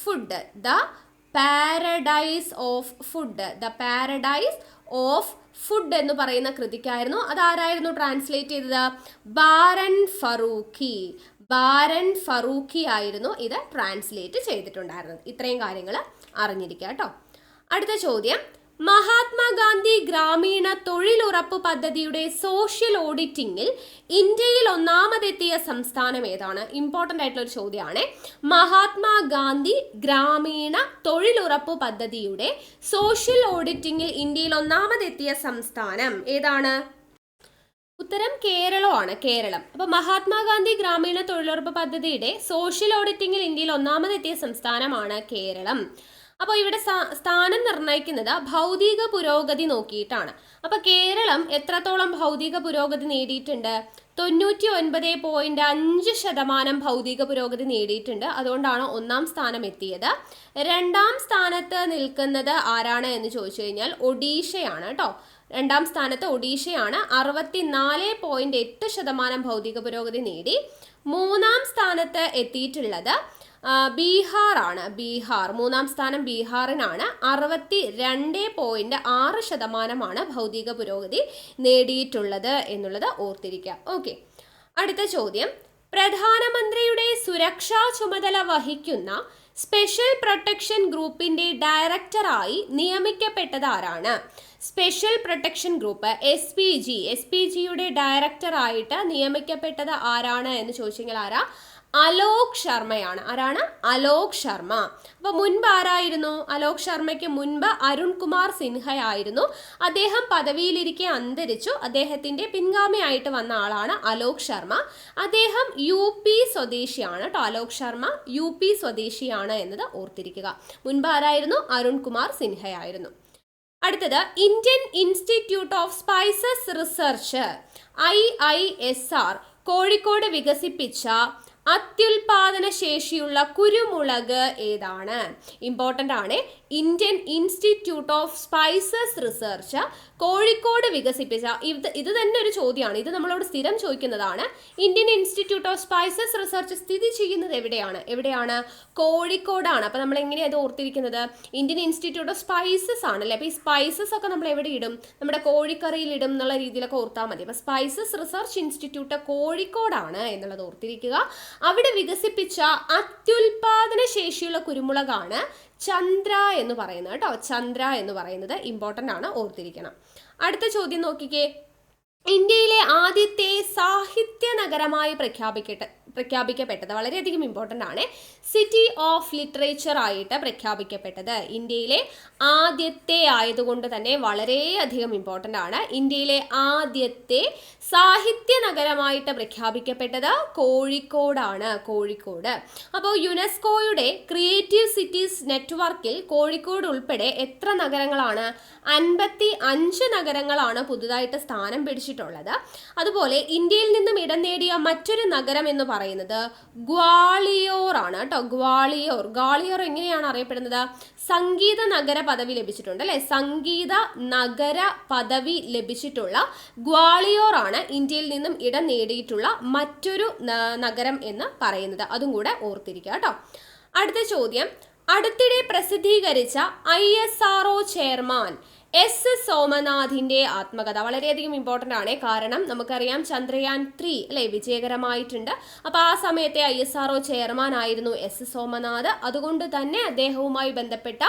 ഫുഡ് എന്ന് പറയുന്ന കൃതിക്കായിരുന്നു. അതാരായിരുന്നു ട്രാൻസ്ലേറ്റ് ചെയ്തത്? ബാരൻ ഫറൂഖി ആയിരുന്നു ഇത് ട്രാൻസ്ലേറ്റ് ചെയ്തിട്ടുണ്ടായിരുന്നത്. ഇത്രയും കാര്യങ്ങൾ അറിഞ്ഞിരിക്കുക കേട്ടോ. അടുത്ത ചോദ്യം, മഹാത്മാഗാന്ധി ഗ്രാമീണ തൊഴിലുറപ്പ് പദ്ധതിയുടെ സോഷ്യൽ ഓഡിറ്റിംഗിൽ ഇന്ത്യയിൽ ഒന്നാമതെത്തിയ സംസ്ഥാനം ഏതാണ്? ഇമ്പോർട്ടൻ്റ് ആയിട്ടുള്ള ഒരു ചോദ്യമാണ്. മഹാത്മാഗാന്ധി ഗ്രാമീണ തൊഴിലുറപ്പ് പദ്ധതിയുടെ സോഷ്യൽ ഓഡിറ്റിംഗിൽ ഇന്ത്യയിൽ ഒന്നാമതെത്തിയ സംസ്ഥാനം ഏതാണ്? ഉത്തരം കേരളമാണ്. കേരളം. അപ്പോൾ മഹാത്മാഗാന്ധി ഗ്രാമീണ തൊഴിലുറപ്പ് പദ്ധതിയുടെ സോഷ്യൽ ഓഡിറ്റിംഗിൽ ഇന്ത്യയിൽ ഒന്നാമതെത്തിയ സംസ്ഥാനമാണ് കേരളം. അപ്പോൾ ഇവിടെ സ്ഥാനം നിർണ്ണയിക്കുന്നത് ഭൗതിക പുരോഗതി നോക്കിയിട്ടാണ്. അപ്പോൾ കേരളം എത്രത്തോളം ഭൗതിക പുരോഗതി നേടിയിട്ടുണ്ട്? 99.5% ഭൗതിക പുരോഗതി നേടിയിട്ടുണ്ട്. അതുകൊണ്ടാണ് ഒന്നാം സ്ഥാനം എത്തിയത്. രണ്ടാം സ്ഥാനത്ത് നിൽക്കുന്നത് ആരാണ് എന്ന് ചോദിച്ചു കഴിഞ്ഞാൽ ഒഡീഷയാണ് കേട്ടോ. രണ്ടാം സ്ഥാനത്ത് ഒഡീഷയാണ്. 64.8% ഭൗതിക പുരോഗതി നേടി. മൂന്നാം സ്ഥാനത്ത് എത്തിയിട്ടുള്ളത് ബീഹാർ ആണ്. മൂന്നാം സ്ഥാനം ബീഹാറിനാണ്. 62.6% ഭൗതിക പുരോഗതി നേടിയിട്ടുള്ളത് എന്നുള്ളത് ഓർത്തിരിക്കുക. ഓക്കെ, അടുത്ത ചോദ്യം, പ്രധാനമന്ത്രിയുടെ സുരക്ഷാ ചുമതല വഹിക്കുന്ന സ്പെഷ്യൽ പ്രൊട്ടക്ഷൻ ഗ്രൂപ്പിന്റെ ഡയറക്ടറായി നിയമിക്കപ്പെട്ടത് ആരാണ്? സ്പെഷ്യൽ പ്രൊട്ടക്ഷൻ ഗ്രൂപ്പ് SPGയുടെ ഡയറക്ടറായിട്ട് നിയമിക്കപ്പെട്ടത് ആരാണ് എന്ന് ചോദിച്ചു കഴിഞ്ഞാൽ അലോക് ശർമ്മയാണ്. ആരാണ്? അലോക് ശർമ്മ. അപ്പോൾ മുൻപ് ആരായിരുന്നു? അലോക് ശർമ്മയ്ക്ക് മുൻപ് അരുൺ കുമാർ സിൻഹയായിരുന്നു. അദ്ദേഹം പദവിയിലിരിക്കെ അന്തരിച്ചു. അദ്ദേഹത്തിന്റെ പിൻഗാമിയായിട്ട് വന്ന ആളാണ് അലോക് ശർമ്മ. അദ്ദേഹം UP സ്വദേശിയാണ് കേട്ടോ. അലോക് ശർമ്മ UP സ്വദേശിയാണ് എന്നത് ഓർത്തിരിക്കുക. മുൻപ് ആരായിരുന്നു? അരുൺ കുമാർ സിൻഹയായിരുന്നു. അടുത്തത്, Indian institute of spices research IISR Kozhikode വികസിപ്പിച്ച അത്യുൽപാദന ശേഷിയുള്ള കുരുമുളക് ഏതാണ്? ഇമ്പോർട്ടൻ്റ് ആണ്. Indian institute of spices research Kozhikode വികസിപ്പിച്ച, ഇത് തന്നെ ഒരു ചോദ്യമാണ്. ഇത് നമ്മളോട് സ്ഥിരം ചോദിക്കുന്നതാണ്. Indian institute of spices research സ്ഥിതി ചെയ്യുന്നത് എവിടെയാണ്? കോഴിക്കോടാണ്. അപ്പോൾ നമ്മൾ എങ്ങനെയാണ് അത് ഓർത്തിരിക്കുന്നത്? ഇന്ത്യൻ ഇൻസ്റ്റിറ്റ്യൂട്ട് ഓഫ് സ്പൈസസ് ആണല്ലേ. അപ്പോൾ ഈ സ്പൈസസ് ഒക്കെ നമ്മൾ എവിടെ ഇടും? നമ്മുടെ കോഴിക്കറിയിൽ ഇടും എന്നുള്ള രീതിയിലൊക്കെ ഓർത്താൽ മതി. അപ്പോൾ സ്പൈസസ് റിസർച്ച് ഇൻസ്റ്റിറ്റ്യൂട്ട് കോഴിക്കോടാണ് എന്നുള്ളത് ഓർത്തിരിക്കുക. അവിടെ വികസിപ്പിച്ച അത്യുൽപാദന ശേഷിയുള്ള കുരുമുളകാണ് ചന്ദ്ര എന്ന് പറയുന്നത് കേട്ടോ. ചന്ദ്ര എന്ന് പറയുന്നത് ഇമ്പോർട്ടൻ്റ് ആണ്, ഓർത്തിരിക്കണം. അടുത്ത ചോദ്യം നോക്കിക്കേ, ഇന്ത്യയിലെ ആദ്യത്തെ സാഹിത്യ നഗരമായി പ്രഖ്യാപിക്കപ്പെട്ടത് വളരെയധികം ഇമ്പോർട്ടൻ്റ് ആണ്. സിറ്റി ഓഫ് ലിറ്ററേച്ചർ ആയിട്ട് പ്രഖ്യാപിക്കപ്പെട്ടത് ഇന്ത്യയിലെ ആദ്യത്തെ ആയതുകൊണ്ട് തന്നെ വളരെയധികം ഇമ്പോർട്ടൻ്റ് ആണ്. ഇന്ത്യയിലെ ആദ്യത്തെ സാഹിത്യ നഗരമായിട്ട് പ്രഖ്യാപിക്കപ്പെട്ടത് കോഴിക്കോടാണ്. കോഴിക്കോട്. അപ്പോൾ യുനെസ്കോയുടെ ക്രിയേറ്റീവ് സിറ്റീസ് നെറ്റ്വർക്കിൽ കോഴിക്കോട് ഉൾപ്പെടെ എത്ര നഗരങ്ങളാണ്? 55 നഗരങ്ങളാണ് പുതുതായിട്ട് സ്ഥാനം പിടിച്ചിട്ടുള്ളത്. അതുപോലെ ഇന്ത്യയിൽ നിന്നും ഇടം നേടിയ മറ്റൊരു നഗരം എന്ന് പറയുന്നത് ഗ്വാളിയോർ ആണ് കേട്ടോ. ഗ്വാളിയോർ എങ്ങനെയാണ് അറിയപ്പെടുന്നത്? സംഗീത നഗര പദവി ലഭിച്ചിട്ടുണ്ട് അല്ലെ. സംഗീത നഗര പദവി ലഭിച്ചിട്ടുള്ള ഗ്വാളിയോർ ആണ് ഇന്ത്യയിൽ നിന്നും ഇടം നേടിയിട്ടുള്ള മറ്റൊരു നഗരം എന്ന് പറയുന്നത്. അതും കൂടെ ഓർത്തിരിക്കുക കേട്ടോ. അടുത്ത ചോദ്യം, അടുത്തിടെ പ്രസിദ്ധീകരിച്ച ISRO ചെയർമാൻ എസ് സോമനാഥിന്റെ ആത്മകഥ വളരെയധികം ഇമ്പോർട്ടൻ്റ് ആണ്. കാരണം നമുക്കറിയാം ചന്ദ്രയാൻ 3 അല്ലെ വിജയകരമായിട്ടുണ്ട്. അപ്പോൾ ആ സമയത്തെ ISRO ചെയർമാൻ ആയിരുന്നു എസ് സോമനാഥ്. അതുകൊണ്ട് തന്നെ അദ്ദേഹവുമായി ബന്ധപ്പെട്ട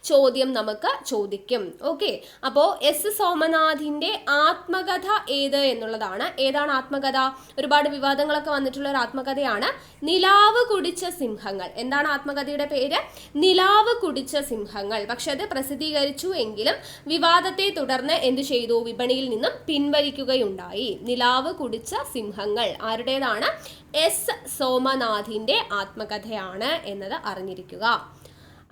ചോദ്യം നമുക്ക് ചോദിക്കും. ഓക്കെ, അപ്പോൾ എസ് സോമനാഥിന്റെ ആത്മകഥ ഏത് എന്നുള്ളതാണ്. ഏതാണ് ആത്മകഥ? ഒരുപാട് വിവാദങ്ങളൊക്കെ വന്നിട്ടുള്ള ഒരു ആത്മകഥയാണ്. നിലാവ് കുടിച്ച സിംഹങ്ങൾ. എന്താണ് ആത്മകഥയുടെ പേര്? നിലാവ് കുടിച്ച സിംഹങ്ങൾ. പക്ഷെ അത് പ്രസിദ്ധീകരിച്ചു എങ്കിലും വിവാദത്തെ തുടർന്ന് എന്തു ചെയ്തു? വിപണിയിൽ നിന്നും പിൻവലിക്കുകയുണ്ടായി. നിലാവ് കുടിച്ച സിംഹങ്ങൾ ആരുടേതാണ്? എസ് സോമനാഥിന്റെ ആത്മകഥയാണ് എന്നത് അറിഞ്ഞിരിക്കുക.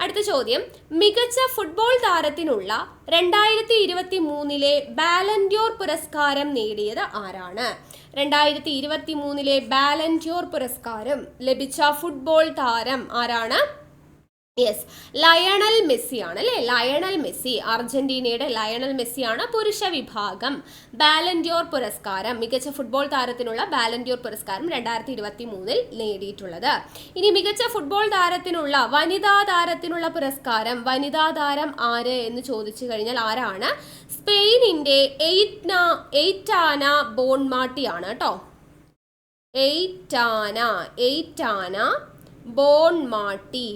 അടുത്ത ചോദ്യം, മികച്ച ഫുട്ബോൾ താരത്തിനുള്ള 2023 ബാലൻഡിയോർ പുരസ്കാരം നേടിയത് ആരാണ്? 2023 ബാലൻഡിയോർ പുരസ്കാരം ലഭിച്ച ഫുട്ബോൾ താരം ആരാണ്? യെസ്, ലയണൽ മെസ്സി ആണ് അല്ലേ. ലയണൽ മെസ്സി, അർജന്റീനയുടെ ലയണൽ മെസ്സിയാണ് പുരുഷ വിഭാഗം ബാലൻഡിയോർ പുരസ്കാരം, മികച്ച ഫുട്ബോൾ താരത്തിനുള്ള ബാലൻഡിയോർ പുരസ്കാരം 2023 നേടിയിട്ടുള്ളത്. ഇനി മികച്ച ഫുട്ബോൾ താരത്തിനുള്ള വനിതാ താരത്തിനുള്ള പുരസ്കാരം, വനിതാ താരം ആര് എന്ന് ചോദിച്ചു കഴിഞ്ഞാൽ ആരാണ്? സ്പെയിനിന്റെ എയ്റ്റാന ബോൺമാട്ടി ആണ് കേട്ടോ. എയ്റ്റാന ബോൺമാട്ടി.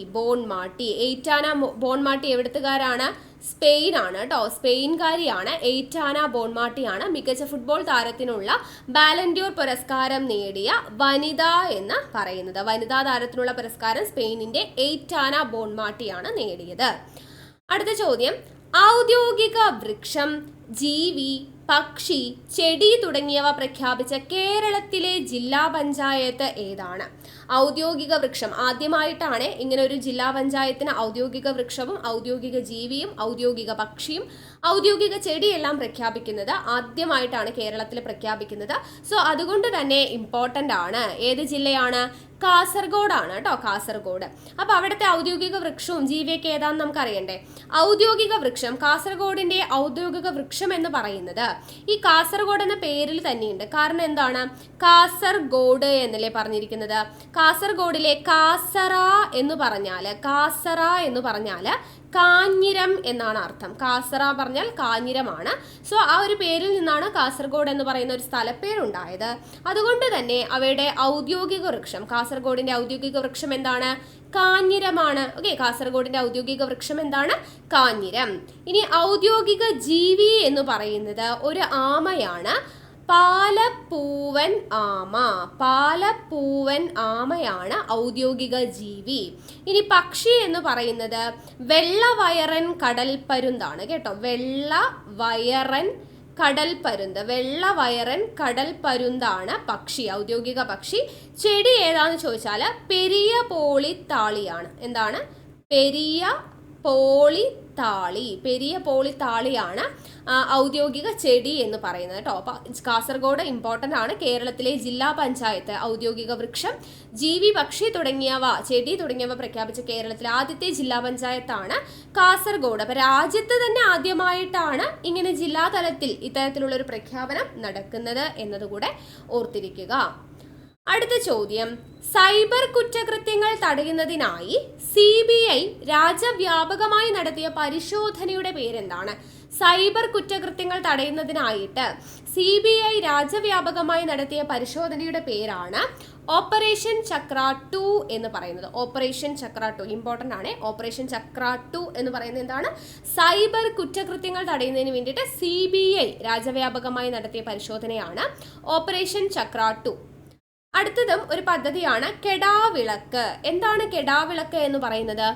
എയ്റ്റാന ബോൺമാട്ടി എവിടുത്തുകാരാണ്? സ്പെയിൻ ആണ് കേട്ടോ. സ്പെയിൻകാരിയാണ്. എയ്റ്റാന ബോൺമാട്ടിയാണ് മികച്ച ഫുട്ബോൾ താരത്തിനുള്ള ബാലൻഡിയോർ പുരസ്കാരം നേടിയ വനിത എന്ന് പറയുന്നത്. വനിതാ താരത്തിനുള്ള പുരസ്കാരം സ്പെയിനിന്റെ എയ്റ്റാന ബോൺമാട്ടിയാണ് നേടിയത്. അടുത്ത ചോദ്യം, ഔദ്യോഗിക വൃക്ഷം, ജീവി, പക്ഷി, ചെടി തുടങ്ങിയവ പ്രഖ്യാപിച്ച കേരളത്തിലെ ജില്ലാ പഞ്ചായത്ത് ഏതാണ്? ഔദ്യോഗിക വൃക്ഷം ആദ്യമായിട്ടാണ് ഇങ്ങനെ ഒരു ജില്ലാ പഞ്ചായത്തിന് ഔദ്യോഗിക വൃക്ഷവും ഔദ്യോഗിക ജീവിയും ഔദ്യോഗിക പക്ഷിയും ഔദ്യോഗിക ചെടിയെല്ലാം പ്രഖ്യാപിക്കുന്നത് ആദ്യമായിട്ടാണ് കേരളത്തിൽ പ്രഖ്യാപിക്കുന്നത്. സോ അതുകൊണ്ട് തന്നെ ഇമ്പോർട്ടൻ്റ് ആണ്. ഏത് ജില്ലയാണ്? കാസർഗോഡാണ് കേട്ടോ. കാസർഗോഡ്. അപ്പോൾ അവിടുത്തെ ഔദ്യോഗിക വൃക്ഷവും ജീവിയൊക്കെ ഏതാണെന്ന് നമുക്ക് അറിയണ്ടേ. ഔദ്യോഗിക വൃക്ഷം, കാസർഗോഡിന്റെ ഔദ്യോഗിക വൃക്ഷം എന്ന് പറയുന്നത് ഈ കാസർഗോഡ് എന്ന പേരിൽ തന്നെയുണ്ട്. കാരണം എന്താണ്? കാസർഗോഡ് എന്നല്ലേ പറഞ്ഞിരിക്കുന്നത്. കാസർഗോഡിലെ കാസറ എന്ന് പറഞ്ഞാൽ കാഞ്ഞിരം എന്നാണ് അർത്ഥം. കാസറ പറഞ്ഞാൽ കാഞ്ഞിരമാണ്. സോ ആ ഒരു പേരിൽ നിന്നാണ് കാസർഗോഡ് എന്ന് പറയുന്ന ഒരു സ്ഥലപ്പേരുണ്ടായത്. അതുകൊണ്ട് തന്നെ അവയുടെ ഔദ്യോഗിക വൃക്ഷം, കാസർഗോഡിന്റെ ഔദ്യോഗിക വൃക്ഷം എന്താണ്? കാഞ്ഞിരമാണ്. ഓക്കെ, കാസർഗോഡിന്റെ ഔദ്യോഗിക വൃക്ഷം എന്താണ്? കാഞ്ഞിരം. ഇനി ഔദ്യോഗിക ജീവി എന്ന് പറയുന്നത് ഒരു ആമയാണ്. പാലപ്പൂവൻ ആമയാണ് ഔദ്യോഗിക ജീവി. ഇനി പക്ഷി എന്ന് പറയുന്നത് വെള്ളവയറൻ കടൽപ്പരുന്താണ് കേട്ടോ. വെള്ളവയറൻ കടൽപ്പരുന്താണ് പക്ഷി, ഔദ്യോഗിക പക്ഷി. ചെടി ഏതാന്ന് ചോദിച്ചാൽ പെരിയ പോളിത്താളിയാണ്. എന്താണ്? പെരിയ പോളിത്താളിയാണ് ഔദ്യോഗിക ചെടി എന്ന് പറയുന്നത് കേട്ടോ. അപ്പോൾ കാസർഗോഡ് ഇമ്പോർട്ടൻ്റ് ആണ്. കേരളത്തിലെ ജില്ലാ പഞ്ചായത്ത് ഔദ്യോഗിക വൃക്ഷം, ജീവി, പക്ഷി തുടങ്ങിയവ, ചെടി തുടങ്ങിയവ പ്രഖ്യാപിച്ച കേരളത്തിലെ ആദ്യത്തെ ജില്ലാ പഞ്ചായത്താണ് കാസർഗോഡ്. അപ്പോൾ രാജ്യത്ത് തന്നെ ആദ്യമായിട്ടാണ് ഇങ്ങനെ ജില്ലാ തലത്തിൽ ഇത്തരത്തിലുള്ള ഒരു പ്രഖ്യാപനം നടക്കുന്നത് എന്നതുകൂടെ ഓർത്തിരിക്കുക. അടുത്ത ചോദ്യം, സൈബർ കുറ്റകൃത്യങ്ങൾ തടയുന്നതിനായി CBI രാജ്യവ്യാപകമായി നടത്തിയ പരിശോധനയുടെ പേരെന്താണ്? സൈബർ കുറ്റകൃത്യങ്ങൾ തടയുന്നതിനായിട്ട് CBI രാജ്യവ്യാപകമായി നടത്തിയ പരിശോധനയുടെ പേരാണ് ഓപ്പറേഷൻ ചക്ര 2 എന്ന് പറയുന്നത്. ഓപ്പറേഷൻ ചക്ര 2 ഇമ്പോർട്ടൻ്റ് ആണ്. ഓപ്പറേഷൻ ചക്ര 2 എന്ന് പറയുന്നത് എന്താണ്? സൈബർ കുറ്റകൃത്യങ്ങൾ തടയുന്നതിന് വേണ്ടിയിട്ട് CBI രാജ്യവ്യാപകമായി നടത്തിയ പരിശോധനയാണ് ഓപ്പറേഷൻ ചക്ര 2. അടുത്തതും ഒരു പദ്ധതിയാണ് കെടാവിളക്ക്. എന്താണ് കെടാവിളക്ക് എന്ന് പറയുന്നത്?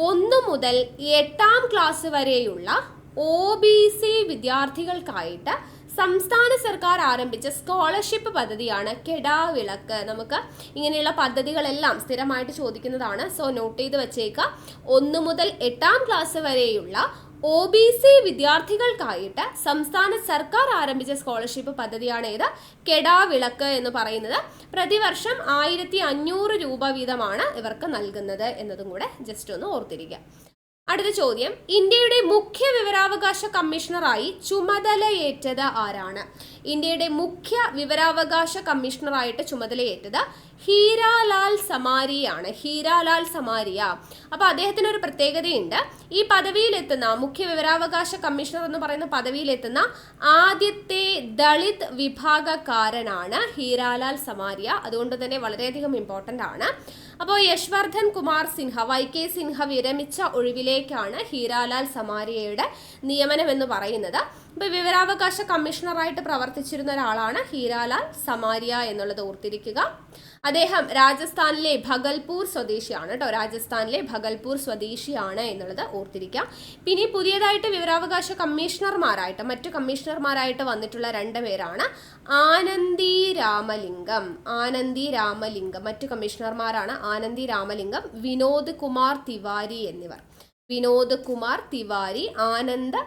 1 മുതൽ 8ാം ക്ലാസ് വരെയുള്ള OBC വിദ്യാർത്ഥികൾക്കായിട്ട് സംസ്ഥാന സർക്കാർ ആരംഭിച്ച സ്കോളർഷിപ്പ് പദ്ധതിയാണ് കെടാവിളക്ക്. നമുക്ക് ഇങ്ങനെയുള്ള പദ്ധതികളെല്ലാം സ്ഥിരമായിട്ട് ചോദിക്കുന്നതാണ്. സോ നോട്ട് ചെയ്ത് വെച്ചേക്കുക. 1 മുതൽ 8ാം ക്ലാസ് വരെയുള്ള OBC വിദ്യാർത്ഥികൾക്കായിട്ട് സംസ്ഥാന സർക്കാർ ആരംഭിച്ച സ്കോളർഷിപ്പ് പദ്ധതിയാണ് ഏത്? കെടാവിളക്ക് എന്ന് പറയുന്നത്. പ്രതിവർഷം 1500 രൂപ വീതമാണ് ഇവർക്ക് നൽകുന്നത് എന്നതും കൂടെ ജസ്റ്റ് ഒന്ന് ഓർത്തിരിക്കുക. അടുത്ത ചോദ്യം, ഇന്ത്യയുടെ മുഖ്യ വിവരാവകാശ കമ്മീഷണറായി ചുമതലയേറ്റത് ആരാണ്? ഇന്ത്യയുടെ മുഖ്യ വിവരാവകാശ കമ്മീഷണറായിട്ട് ചുമതലയേറ്റത് ഹീരാലാൽ സമാരിയാണ്. ഹീരാലാൽ സമാരിയ. അപ്പോൾ അദ്ദേഹത്തിന് ഒരു പ്രത്യേകതയുണ്ട്. ഈ പദവിയിലെത്തുന്ന മുഖ്യ വിവരാവകാശ കമ്മീഷണർ എന്ന് പറയുന്ന പദവിയിലെത്തുന്ന ആദ്യത്തെ ദളിത് വിഭാഗക്കാരനാണ് ഹീരാലാൽ സമാരിയ. അതുകൊണ്ട് തന്നെ വളരെയധികം ഇമ്പോർട്ടൻ്റ് ആണ്. അപ്പോൾ യശ്വർദ്ധൻ കുമാർ സിൻഹ, YK സിൻഹ വിരമിച്ച ഒഴിവിലേക്കാണ് ഹീരാലാൽ സമാരിയയുടെ നിയമനം എന്ന് പറയുന്നത്. അപ്പോൾ വിവരാവകാശ കമ്മീഷണറായിട്ട് പ്രവർത്തിച്ചിരുന്ന ഒരാളാണ് ഹീരാലാൽ സമാരിയ എന്നുള്ളത് ഓർത്തിരിക്കുക. അദ്ദേഹം രാജസ്ഥാനിലെ ഭഗൽപൂർ സ്വദേശിയാണ് കേട്ടോ. രാജസ്ഥാനിലെ ഭഗൽപൂർ സ്വദേശിയാണ് എന്നുള്ളത് ഓർത്തിരിക്കുക. പിന്നെ പുതിയതായിട്ട് വിവരാവകാശ കമ്മീഷണർമാരായിട്ട് മറ്റു കമ്മീഷണർമാരായിട്ട് വന്നിട്ടുള്ള 2 പേരാണ് ആനന്ദി രാമലിംഗം. ആനന്ദി രാമലിംഗം മറ്റു കമ്മീഷണർമാരാണ് ആനന്ദി രാമലിംഗം, വിനോദ് കുമാർ തിവാരി എന്നിവർ. വിനോദ് കുമാർ തിവാരി, ആനന്ദ്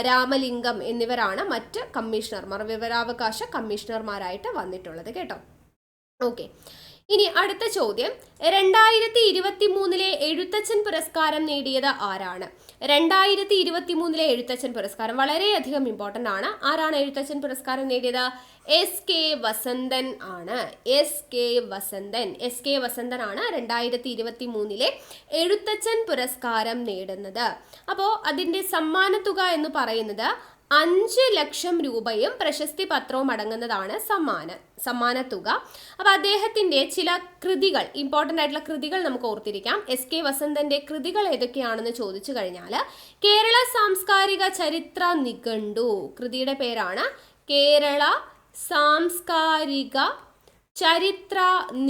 രാമലിംഗം എന്നിവരാണ് മറ്റ് കമ്മീഷണർമാർ, വിവരാവകാശ കമ്മീഷണർമാരായിട്ട് വന്നിട്ടുള്ളത് കേട്ടോ. ഓക്കെ, ഇനി അടുത്ത ചോദ്യം, 2023 എഴുത്തച്ഛൻ പുരസ്കാരം നേടിയത് ആരാണ്? 2023 എഴുത്തച്ഛൻ പുരസ്കാരം വളരെയധികം ഇമ്പോർട്ടൻ്റ് ആണ്. ആരാണ് എഴുത്തച്ഛൻ പുരസ്കാരം നേടിയത്? SK വസന്തൻ ആണ്. SK വസന്തൻ ആണ് 2023 എഴുത്തച്ഛൻ പുരസ്കാരം നേടുന്നത്. അപ്പോൾ അതിൻ്റെ സമ്മാനത്തുക എന്ന് പറയുന്നത് 5 ലക്ഷം രൂപയും പ്രശസ്തി പത്രവും അടങ്ങുന്നതാണ് സമ്മാനത്തുക. അപ്പോൾ അദ്ദേഹത്തിൻ്റെ ചില കൃതികൾ, ഇമ്പോർട്ടൻ്റ് ആയിട്ടുള്ള കൃതികൾ നമുക്ക് ഓർത്തിരിക്കാം. SK വസന്തൻ്റെ കൃതികൾ ഏതൊക്കെയാണെന്ന് ചോദിച്ചു കഴിഞ്ഞാൽ, കേരള സാംസ്കാരിക ചരിത്ര നിഘണ്ടു, കൃതിയുടെ പേരാണ് കേരള സാംസ്കാരിക ചരിത്ര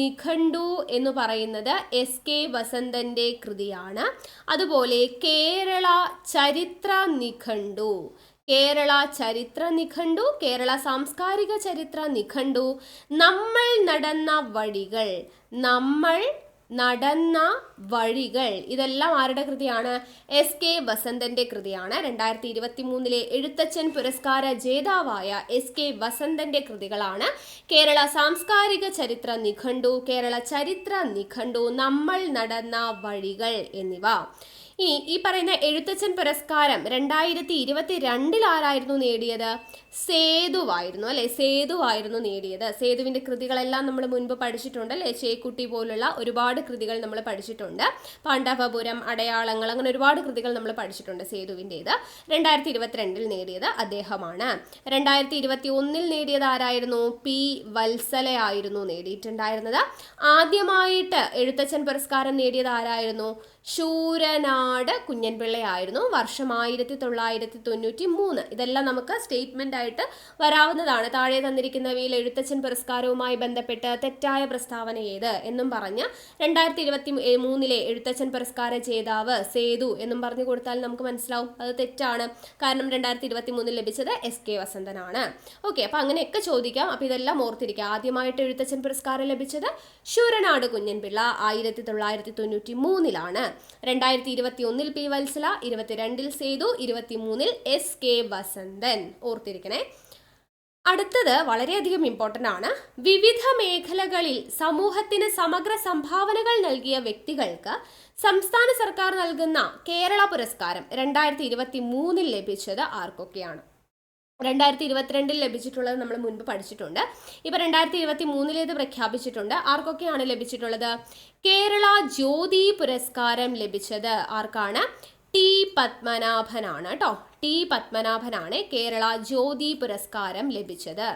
നിഘണ്ടു എന്ന് പറയുന്നത് SK വസന്തൻ്റെ കൃതിയാണ്. അതുപോലെ കേരള ചരിത്ര നിഘണ്ടു, കേരള ചരിത്ര നിഘണ്ടു, കേരള സാംസ്കാരിക ചരിത്ര നിഘണ്ടു, നമ്മൾ നടന്ന വഴികൾ, ഇതെല്ലാം ആരുടെ കൃതിയാണ്? SK വസന്തൻ്റെ കൃതിയാണ്. 2023 എഴുത്തച്ഛൻ പുരസ്കാര ജേതാവായ SK വസന്തൻ്റെ കൃതികളാണ് കേരള സാംസ്കാരിക ചരിത്ര നിഘണ്ടു, കേരള ചരിത്ര നിഘണ്ടു, നമ്മൾ നടന്ന വഴികൾ എന്നിവ. ഈ പറയുന്ന എഴുത്തച്ഛൻ പുരസ്കാരം 2022 ആരായിരുന്നു നേടിയത്? സേതുവായിരുന്നു അല്ലെ? സേതുവായിരുന്നു നേടിയത്. സേതുവിൻ്റെ കൃതികളെല്ലാം നമ്മൾ മുൻപ് പഠിച്ചിട്ടുണ്ട് അല്ലേ? ചേക്കുട്ടി പോലുള്ള ഒരുപാട് കൃതികൾ നമ്മൾ പഠിച്ചിട്ടുണ്ട്. പാണ്ഡവപുരം, അടയാളങ്ങൾ, അങ്ങനെ ഒരുപാട് കൃതികൾ നമ്മൾ പഠിച്ചിട്ടുണ്ട്. സേതുവിൻ്റേത് 2022 നേടിയത് അദ്ദേഹമാണ്. 2021 നേടിയത് ആരായിരുന്നു? P വത്സലയായിരുന്നു നേടിയിട്ടുണ്ടായിരുന്നത്. ആദ്യമായിട്ട് എഴുത്തച്ഛൻ പുരസ്കാരം നേടിയത് ആരായിരുന്നു? ശൂരനാട് കുഞ്ഞൻപിള്ളയായിരുന്നു. വർഷം 1993. ഇതെല്ലാം നമുക്ക് സ്റ്റേറ്റ്മെന്റ് ആയിട്ട് വരാവുന്നതാണ്. താഴെ തന്നിരിക്കുന്നവയിൽ എഴുത്തച്ഛൻ പുരസ്കാരവുമായി ബന്ധപ്പെട്ട് തെറ്റായ പ്രസ്താവന ഏത് എന്നും പറഞ്ഞ് 2023 എഴുത്തച്ഛൻ പുരസ്കാര ജേതാവ് സേതു എന്നും പറഞ്ഞു കൊടുത്താൽ നമുക്ക് മനസ്സിലാവും അത് തെറ്റാണ്. കാരണം 2023 ലഭിച്ചത് SK വസന്തനാണ്. ഓക്കെ, അപ്പം അങ്ങനെയൊക്കെ ചോദിക്കാം. അപ്പം ഇതെല്ലാം ഓർത്തിരിക്കുക. ആദ്യമായിട്ട് എഴുത്തച്ഛൻ പുരസ്കാരം ലഭിച്ചത് ശൂരനാട് കുഞ്ഞൻപിള്ള 1993. 2021 P Vatsala, 2022 Sethu, 2023 SK Vasanthan. ഓർത്തിരിക്കണേ. അടുത്തത് വളരെയധികം ഇമ്പോർട്ടൻ്റ് ആണ്. വിവിധ മേഖലകളിൽ സമൂഹത്തിന് സമഗ്ര സംഭാവനകൾ നൽകിയ വ്യക്തികൾക്ക് സംസ്ഥാന സർക്കാർ നൽകുന്ന കേരള പുരസ്കാരം 2023 ലഭിച്ചത് ആർക്കൊക്കെയാണ്? 2022 ലഭിച്ചിട്ടുള്ളത് നമ്മൾ മുൻപ് പഠിച്ചിട്ടുണ്ട്. ഇപ്പോൾ 2023 പ്രഖ്യാപിച്ചിട്ടുണ്ട്. ആർക്കൊക്കെയാണ് ലഭിച്ചിട്ടുള്ളത്? കേരള ജ്യോതി പുരസ്കാരം ലഭിച്ചത് ആർക്കാണ്? ടി പത്മനാഭനാണ് കേട്ടോ. ടി പത്മനാഭനാണ് കേരള ജ്യോതി പുരസ്കാരം ലഭിച്ചത്.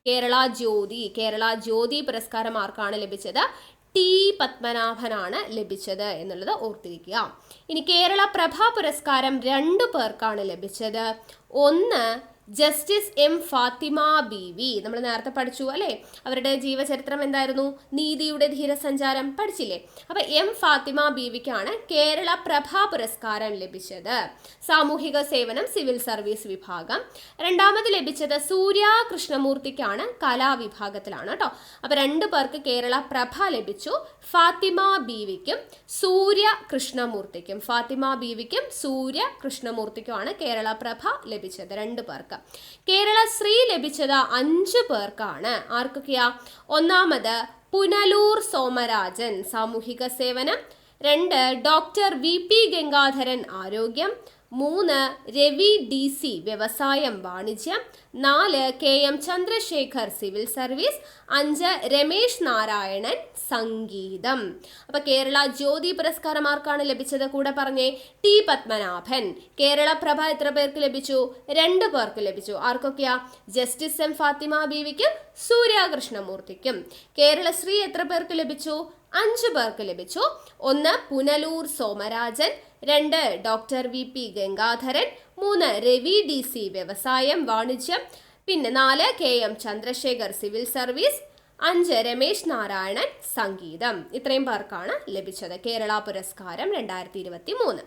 കേരള ജ്യോതി പുരസ്കാരം ആർക്കാണ് ലഭിച്ചത്? ടി പത്മനാഭനാണ് ലഭിച്ചത് എന്നുള്ളത് ഓർത്തിരിക്കുക. ഇനി കേരള പ്രഭ പുരസ്കാരം 2 പേർക്കാണ് ലഭിച്ചത്. ഒന്ന് ജസ്റ്റിസ് എം ഫാത്തിമ ബീവി, നമ്മൾ നേരത്തെ പഠിച്ചു അല്ലേ, അവരുടെ ജീവചരിത്രം എന്തായിരുന്നു? നീതിയുടെ ധീരസഞ്ചാരം പഠിച്ചില്ലേ? അപ്പൊ എം ഫാത്തിമ ബീവിക്കാണ് കേരള പ്രഭ പുരസ്കാരം ലഭിച്ചത്. സാമൂഹിക സേവനം, സിവിൽ സർവീസ് വിഭാഗം. രണ്ടാമത് ലഭിച്ചത് സൂര്യ കൃഷ്ണമൂർത്തിക്കാണ്, കലാവിഭാഗത്തിലാണ് കേട്ടോ. അപ്പൊ 2 പേർക്ക് കേരള പ്രഭ ലഭിച്ചു. ഫാത്തിമ ബീവിക്കും സൂര്യ കൃഷ്ണമൂർത്തിക്കുമാണ് കേരള പ്രഭ ലഭിച്ചത്. 2 പേർക്ക്. കേരള ശ്രീ ലഭിച്ചത് 5 പേർക്കാണ്. ആർക്കൊക്കെയാ? ഒന്നാമത് പുനലൂർ സോമരാജൻ, സാമൂഹിക സേവനം. 2 ഡോക്ടർ VP ഗംഗാധരൻ, ആരോഗ്യം. 3 രവി DC, വ്യവസായം വാണിജ്യം. 4 KM Chandrasekhar, civil service. 5 Ramesh Narayanan, സംഗീതം. അപ്പൊ കേരള ജ്യോതി പുരസ്കാരം ആർക്കാണ് ലഭിച്ചത്? കൂടെ പറഞ്ഞേ, ടി പത്മനാഭൻ. കേരള പ്രഭ എത്ര പേർക്ക് ലഭിച്ചു? 2 പേർക്ക് ലഭിച്ചു. ആർക്കൊക്കെയാ? ജസ്റ്റിസ് എം ഫാത്തിമ ബീവിക്കും സൂര്യ കൃഷ്ണമൂർത്തിക്കും. കേരള ശ്രീ എത്ര പേർക്ക് ലഭിച്ചു? 5 പേർക്ക് ലഭിച്ചു. 1 Punalur Somarajan, 2 doctor VP Gangadharan, 3 Ravi DC, വ്യവസായം വാണിജ്യം. പിന്നെ 4 KM Chandrasekhar, civil service. 5 Ramesh Narayanan, സംഗീതം. ഇത്രയും പേർക്കാണ് ലഭിച്ചത് കേരള പുരസ്കാരം 2023.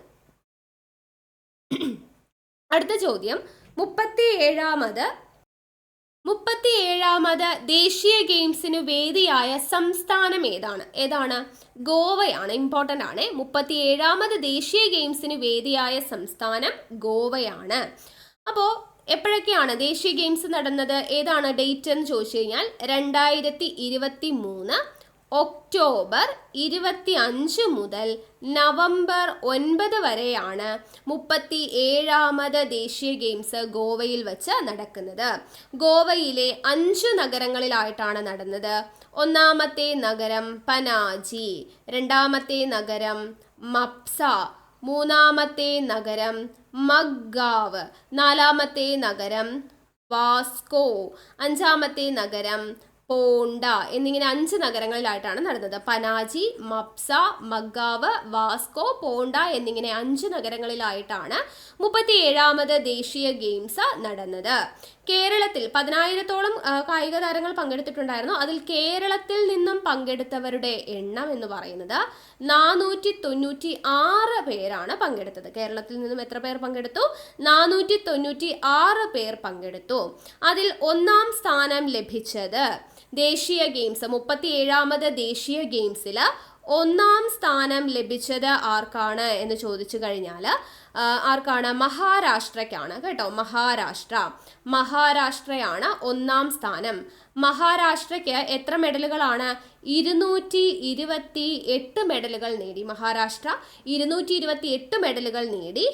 അടുത്ത ചോദ്യം, 37ാമത് ദേശീയ ഗെയിംസിന് വേദിയായ സംസ്ഥാനം ഏതാണ്? ഗോവയാണ്. ഇമ്പോർട്ടൻ്റ് ആണ്. 37ാമത് ദേശീയ ഗെയിംസിന് വേദിയായ സംസ്ഥാനം ഗോവയാണ്. അപ്പോൾ എപ്പോഴൊക്കെയാണ് ദേശീയ ഗെയിംസ് നടന്നത്? ഏതാണ് ഡേറ്റ് എന്ന് ചോദിച്ചു കഴിഞ്ഞാൽ 2023 ഒക്ടോബർ 25 മുതൽ നവംബർ 9 വരെയാണ് 37ാമത് ദേശീയ ഗെയിംസ് ഗോവയിൽ വെച്ച് നടക്കുന്നത്. ഗോവയിലെ 5 നഗരങ്ങളിലായിട്ടാണ് നടന്നത്. ഒന്നാമത്തെ നഗരം പനാജി, രണ്ടാമത്തെ നഗരം മപ്സ, മൂന്നാമത്തെ നഗരം മഗ്ഗാവ്, നാലാമത്തെ നഗരം വാസ്കോ, 5ാമത്തെ നഗരം പോണ്ട എന്നിങ്ങനെ 5 നഗരങ്ങളിലായിട്ടാണ് നടന്നത്. പനാജി, മപ്സ, മഗ്ഗാവ്, വാസ്കോ, പോണ്ട എന്നിങ്ങനെ 5 നഗരങ്ങളിലായിട്ടാണ് 37ാമത് ദേശീയ ഗെയിംസ് നടന്നത്. കേരളത്തിൽ 10,000-ഓളം കായിക താരങ്ങൾ പങ്കെടുത്തിട്ടുണ്ടായിരുന്നു. അതിൽ കേരളത്തിൽ നിന്നും പങ്കെടുത്തവരുടെ എണ്ണം എന്ന് പറയുന്നത് 496 പേരാണ് പങ്കെടുത്തത്. കേരളത്തിൽ നിന്നും എത്ര പേർ പങ്കെടുത്തു? 496 പേർ പങ്കെടുത്തു. അതിൽ 1ാം സ്ഥാനം ലഭിച്ചത് ദേശീയ ഗെയിംസ് 37ാമത് ദേശീയ ഗെയിംസിൽ 1ാം സ്ഥാനം ലഭിച്ചത് ആർക്കാണ് എന്ന് ചോദിച്ചു കഴിഞ്ഞാൽ ആർക്കാണ്? മഹാരാഷ്ട്രയ്ക്കാണ് കേട്ടോ. മഹാരാഷ്ട്രയാണ് 1ാം സ്ഥാനം. മഹാരാഷ്ട്രയ്ക്ക് എത്ര മെഡലുകളാണ്? 228 മെഡലുകൾ നേടി. മഹാരാഷ്ട്ര 228 മെഡലുകൾ നേടി.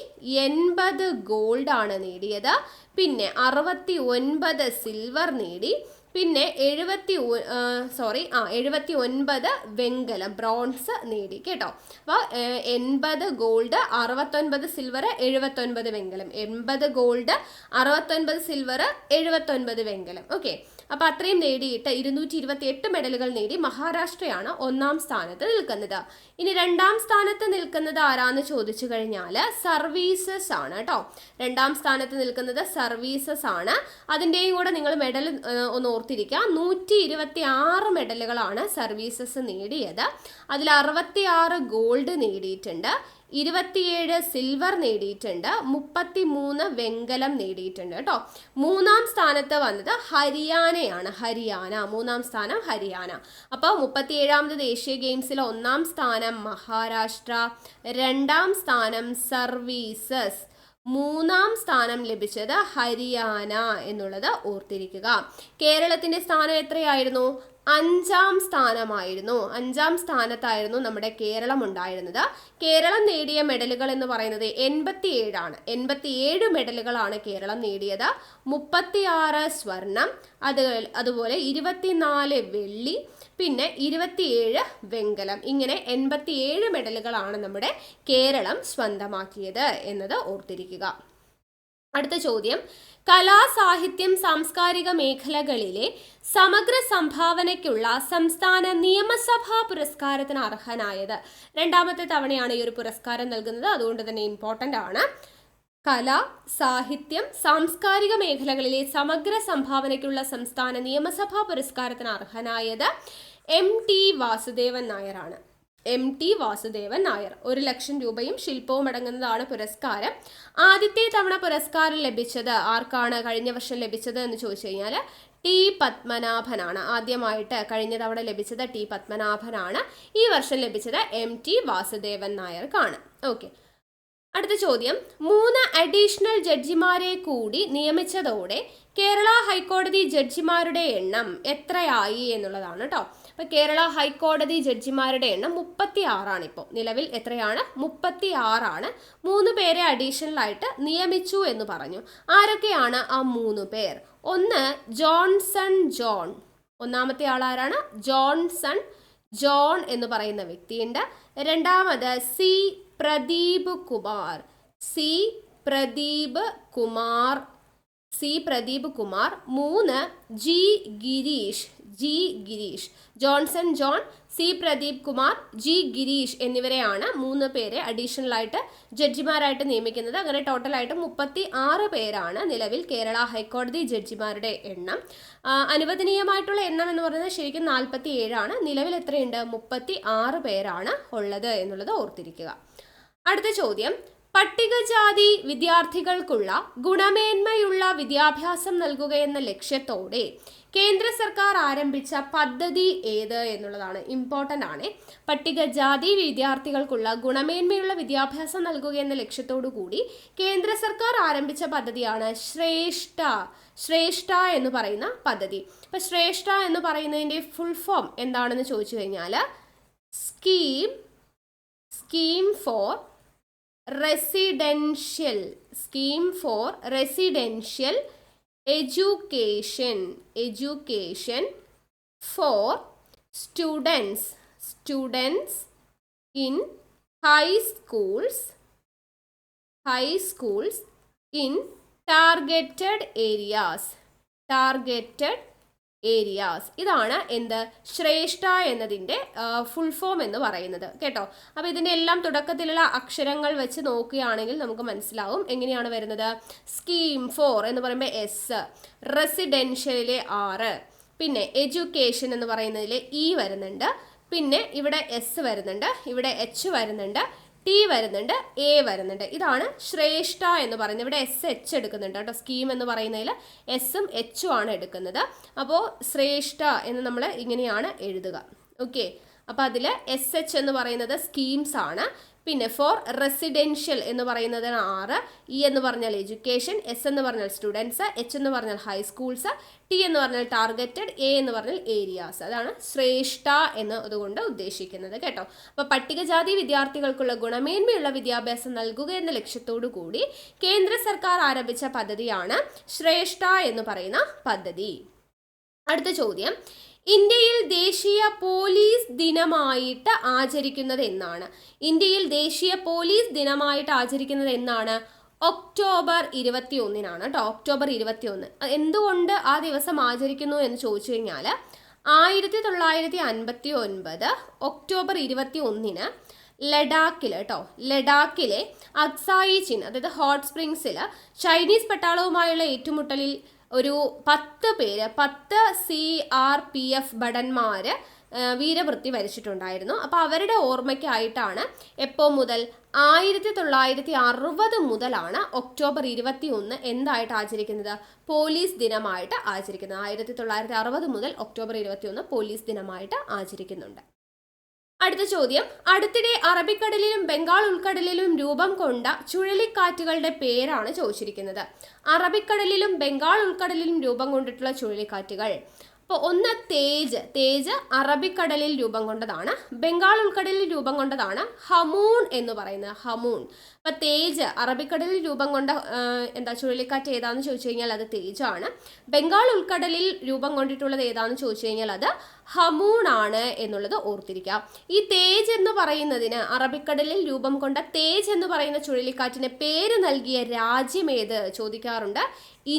80 ഗോൾഡാണ് നേടിയത്. പിന്നെ 69 സിൽവർ നേടി. പിന്നെ 79 വെങ്കലം, ബ്രോൺസ് നേടി കേട്ടോ. അപ്പോൾ 80 ഗോൾഡ്, 69 സിൽവർ, 79 വെങ്കലം. 80 ഗോൾഡ്, 69 സിൽവർ, 79 വെങ്കലം. ഓക്കെ, അപ്പോൾ അത്രയും നേടിയിട്ട് 228 മെഡലുകൾ നേടി മഹാരാഷ്ട്രയാണ് 1ാം സ്ഥാനത്ത് നിൽക്കുന്നത്. ഇനി 2ാം സ്ഥാനത്ത് നിൽക്കുന്നത് ആരാന്ന് ചോദിച്ചു കഴിഞ്ഞാൽ സർവീസസ് ആണ് കേട്ടോ. 2ാം സ്ഥാനത്ത് നിൽക്കുന്നത് സർവീസസ് ആണ്. അതിൻ്റെയും കൂടെ നിങ്ങൾ മെഡൽ ഒന്ന് ഓർത്തിരിക്കുക. 126 മെഡലുകളാണ് സർവീസസ് നേടിയത്. അതിൽ 66 ഗോൾഡ് നേടിയിട്ടുണ്ട്, 27 സിൽവർ നേടിയിട്ടുണ്ട്, 33 വെങ്കലം നേടിയിട്ടുണ്ട് കേട്ടോ. 3ാം സ്ഥാനത്ത് വന്നത് ഹരിയാനയാണ്. 3ാം സ്ഥാനം ഹരിയാന. അപ്പോൾ 37ാമത് ദേശീയ ഗെയിംസിൽ 1ാം സ്ഥാനം മഹാരാഷ്ട്ര, 2ാം സ്ഥാനം സർവീസസ്, 3ാം സ്ഥാനം ലഭിച്ചത് ഹരിയാന എന്നുള്ളത് ഓർത്തിരിക്കുക. കേരളത്തിന്റെ സ്ഥാനം എത്രയായിരുന്നു? 5ാം സ്ഥാനമായിരുന്നു. 5ാം സ്ഥാനത്തായിരുന്നു നമ്മുടെ കേരളം ഉണ്ടായിരുന്നത്. കേരളം നേടിയ മെഡലുകൾ എന്ന് പറയുന്നത് 87 ആണ്. 87 മെഡലുകളാണ് കേരളം നേടിയത്. 36 സ്വർണം, അതുപോലെ 24 വെള്ളി, പിന്നെ 27 വെങ്കലം. ഇങ്ങനെ 87 മെഡലുകളാണ് നമ്മുടെ കേരളം സ്വന്തമാക്കിയത് എന്നത് ഓർത്തിരിക്കുക. അടുത്ത ചോദ്യം, കലാ, സാഹിത്യം, സാംസ്കാരിക മേഖലകളിലെ സമഗ്ര സംഭാവനയ്ക്കുള്ള സംസ്ഥാന നിയമസഭാ പുരസ്കാരത്തിന് അർഹനായത്. 2ാമത്തെ തവണയാണ് ഈ ഒരു പുരസ്കാരം നൽകുന്നത്, അതുകൊണ്ട് തന്നെ ഇമ്പോർട്ടൻ്റ് ആണ്. കല, സാഹിത്യം, സാംസ്കാരിക മേഖലകളിലെ സമഗ്ര സംഭാവനയ്ക്കുള്ള സംസ്ഥാന നിയമസഭാ പുരസ്കാരത്തിന് അർഹനായത് MT വാസുദേവൻ നായരാണ്. MT വാസുദേവൻ നായർ. 1,00,000 രൂപയും ശില്പവും അടങ്ങുന്നതാണ് പുരസ്കാരം. ആദ്യത്തെ തവണ പുരസ്കാരം ലഭിച്ചത് ആർക്കാണ് കഴിഞ്ഞ വർഷം ലഭിച്ചത് എന്ന് ചോദിച്ചു കഴിഞ്ഞാൽ T പത്മനാഭനാണ്. ആദ്യമായിട്ട് കഴിഞ്ഞ തവണ ലഭിച്ചത് T പത്മനാഭനാണ്. ഈ വർഷം ലഭിച്ചത് MT വാസുദേവൻ നായർക്കാണ്. ഓക്കെ, അടുത്ത ചോദ്യം, 3 അഡീഷണൽ ജഡ്ജിമാരെ കൂടി നിയമിച്ചതോടെ കേരള ഹൈക്കോടതി ജഡ്ജിമാരുടെ എണ്ണം എത്രയായി എന്നുള്ളതാണ് കേട്ടോ. അപ്പോൾ കേരള ഹൈക്കോടതി ജഡ്ജിമാരുടെ എണ്ണം 36 ആണ്. ഇപ്പോൾ നിലവിൽ എത്രയാണ്? 36 ആണ്. 3 പേരെ അഡീഷണൽ ആയിട്ട് നിയമിച്ചു എന്ന് പറഞ്ഞു. ആരൊക്കെയാണ് ആ 3 പേർ? ഒന്ന് ജോൺസൺ ജോൺ. ഒന്നാമത്തെ ആളാരാണ്? ജോൺസൺ ജോൺ എന്ന് പറയുന്ന വ്യക്തിയുണ്ട്. രണ്ടാമത് C Pradeep Kumar. C Pradeep Kumar. 3 G Girish. Johnson John, C Pradeep Kumar, G Girish എന്നിവരെയാണ് 3 പേരെ അഡീഷണൽ ആയിട്ട് ജഡ്ജിമാരായിട്ട് നിയമിക്കുന്നത്. അങ്ങനെ ടോട്ടലായിട്ട് 36 പേരാണ് നിലവിൽ കേരള ഹൈക്കോടതി ജഡ്ജിമാരുടെ എണ്ണം. അനുവദനീയമായിട്ടുള്ള എണ്ണം എന്ന് പറയുന്നത് ശരിക്കും 47 ആണ്. നിലവിൽ എത്രയുണ്ട്? 36 പേരാണ് ഉള്ളത് എന്നുള്ളത് ഓർത്തിരിക്കുക. അടുത്ത ചോദ്യം, പട്ടികജാതി വിദ്യാർത്ഥികൾക്കുള്ള ഗുണമേന്മയുള്ള വിദ്യാഭ്യാസം നൽകുകയെന്ന ലക്ഷ്യത്തോടെ കേന്ദ്ര സർക്കാർ ആരംഭിച്ച പദ്ധതി ഏത് എന്നുള്ളതാണ്. ഇമ്പോർട്ടൻ്റ് ആണ്. പട്ടികജാതി വിദ്യാർത്ഥികൾക്കുള്ള ഗുണമേന്മയുള്ള വിദ്യാഭ്യാസം നൽകുകയെന്ന ലക്ഷ്യത്തോടു കൂടി കേന്ദ്ര സർക്കാർ ആരംഭിച്ച പദ്ധതിയാണ് ശ്രേഷ്ഠ എന്ന് പറയുന്ന പദ്ധതി. അപ്പം ശ്രേഷ്ഠ എന്ന് പറയുന്നതിൻ്റെ ഫുൾ ഫോം എന്താണെന്ന് ചോദിച്ചു കഴിഞ്ഞാൽ scheme for residential education for students in high schools in targeted areas. ഇതാണ് എന്ത്? ശ്രേഷ്ഠ എന്നതിൻ്റെ ഫുൾ ഫോം എന്ന് പറയുന്നത് കേട്ടോ. അപ്പോൾ ഇതിൻ്റെ എല്ലാം തുടക്കത്തിലുള്ള അക്ഷരങ്ങൾ വെച്ച് നോക്കുകയാണെങ്കിൽ നമുക്ക് മനസ്സിലാവും എങ്ങനെയാണ് വരുന്നത്. സ്കീം ഫോർ എന്ന് പറയുമ്പോൾ S, റെസിഡൻഷ്യലിലെ R, പിന്നെ എഡ്യൂക്കേഷൻ എന്ന് പറയുന്നതിൽ E വരുന്നുണ്ട്, പിന്നെ ഇവിടെ S വരുന്നുണ്ട്, ഇവിടെ H വരുന്നുണ്ട്, T വരുന്നുണ്ട്, A വരുന്നുണ്ട്. ഇതാണ് ശ്രേഷ്ഠ എന്ന് പറയുന്നത്. ഇവിടെ SH എടുക്കുന്നുണ്ട് കേട്ടോ. സ്കീം എന്ന് പറയുന്നതിൽ എസും എച്ചും ആണ് എടുക്കുന്നത്. അപ്പോൾ ശ്രേഷ്ഠ എന്ന് നമ്മൾ ഇങ്ങനെയാണ് എഴുതുക. ഓക്കെ, അപ്പോൾ അതിൽ SH എന്ന് പറയുന്നത് സ്കീംസ് ആണ്. പിന്നെ ഫോർ റെസിഡൻഷ്യൽ എന്ന് പറയുന്നതിന് R, E എന്ന് പറഞ്ഞാൽ എഡ്യൂക്കേഷൻ, S എന്ന് പറഞ്ഞാൽ സ്റ്റുഡൻസ്, H എന്ന് പറഞ്ഞാൽ ഹൈസ്കൂൾസ്, T എന്ന് പറഞ്ഞാൽ ടാർഗറ്റഡ്, A എന്ന് പറഞ്ഞാൽ ഏരിയാസ്. അതാണ് ശ്രേഷ്ഠ എന്ന് അതുകൊണ്ട് ഉദ്ദേശിക്കുന്നത് കേട്ടോ. അപ്പോൾ പട്ടികജാതി വിദ്യാർത്ഥികൾക്കുള്ള ഗുണമേന്മയുള്ള വിദ്യാഭ്യാസം നൽകുക എന്ന ലക്ഷ്യത്തോടു കൂടി കേന്ദ്ര സർക്കാർ ആരംഭിച്ച പദ്ധതിയാണ് ശ്രേഷ്ഠ എന്ന് പറയുന്ന പദ്ധതി. അടുത്ത ചോദ്യം, ഇന്ത്യയിൽ ദേശീയ പോലീസ് ദിനമായിട്ട് ആചരിക്കുന്നത് എന്നാണ്. ഒക്ടോബർ 21 കേട്ടോ. ഒക്ടോബർ 21 എന്തുകൊണ്ട് ആ ദിവസം ആചരിക്കുന്നു എന്ന് ചോദിച്ചു കഴിഞ്ഞാൽ 1959 ഒക്ടോബർ 21 ലഡാക്കിലെ അക്സായി ചിൻ, അതായത് ഹോട്ട് സ്പ്രിങ്സിൽ ചൈനീസ് പട്ടാളവുമായുള്ള ഏറ്റുമുട്ടലിൽ ഒരു 10 CRPF ഭടന്മാർ വീരമൃത്യു വരിച്ചിട്ടുണ്ടായിരുന്നു. അപ്പോൾ അവരുടെ ഓർമ്മയ്ക്കായിട്ടാണ് എപ്പോൾ മുതൽ 1960 മുതലാണ് ഒക്ടോബർ 21 എന്തായിട്ട് ആചരിക്കുന്നത്? പോലീസ് ദിനമായിട്ട് ആചരിക്കുന്നത്. 1960 മുതൽ ഒക്ടോബർ 21 പോലീസ് ദിനമായിട്ട് ആചരിക്കുന്നുണ്ട്. അടുത്ത ചോദ്യം, അടുത്തിടെ അറബിക്കടലിലും ബംഗാൾ ഉൾക്കടലിലും രൂപം കൊണ്ട ചുഴലിക്കാറ്റുകളുടെ പേരാണ് ചോദിച്ചിരിക്കുന്നത്. അറബിക്കടലിലും ബംഗാൾ ഉൾക്കടലിലും രൂപം കൊണ്ടിട്ടുള്ള ചുഴലിക്കാറ്റുകൾ അപ്പോൾ ഒന്ന് തേജ് അറബിക്കടലിൽ രൂപം കൊണ്ടതാണ്, ബംഗാൾ ഉൾക്കടലിൽ രൂപം കൊണ്ടതാണ് ഹമൂൺ എന്ന് പറയുന്നത്. ഹമൂൺ. അപ്പൊ തേജ് അറബിക്കടലിൽ രൂപം കൊണ്ട ചുഴലിക്കാറ്റ് ഏതാന്ന് ചോദിച്ചു കഴിഞ്ഞാൽ അത് തേജാണ്. ബംഗാൾ ഉൾക്കടലിൽ രൂപം കൊണ്ടിട്ടുള്ളത് ഏതാന്ന് ചോദിച്ചു കഴിഞ്ഞാൽ അത് ഹമൂൺ ആണ് എന്നുള്ളത് ഓർത്തിരിക്കാം. ഈ തേജ് എന്ന് പറയുന്നതിന്, അറബിക്കടലിൽ രൂപം കൊണ്ട തേജ് എന്ന് പറയുന്ന ചുഴലിക്കാറ്റിന് പേര് നൽകിയ രാജ്യം ഏത് ചോദിക്കാറുണ്ട്.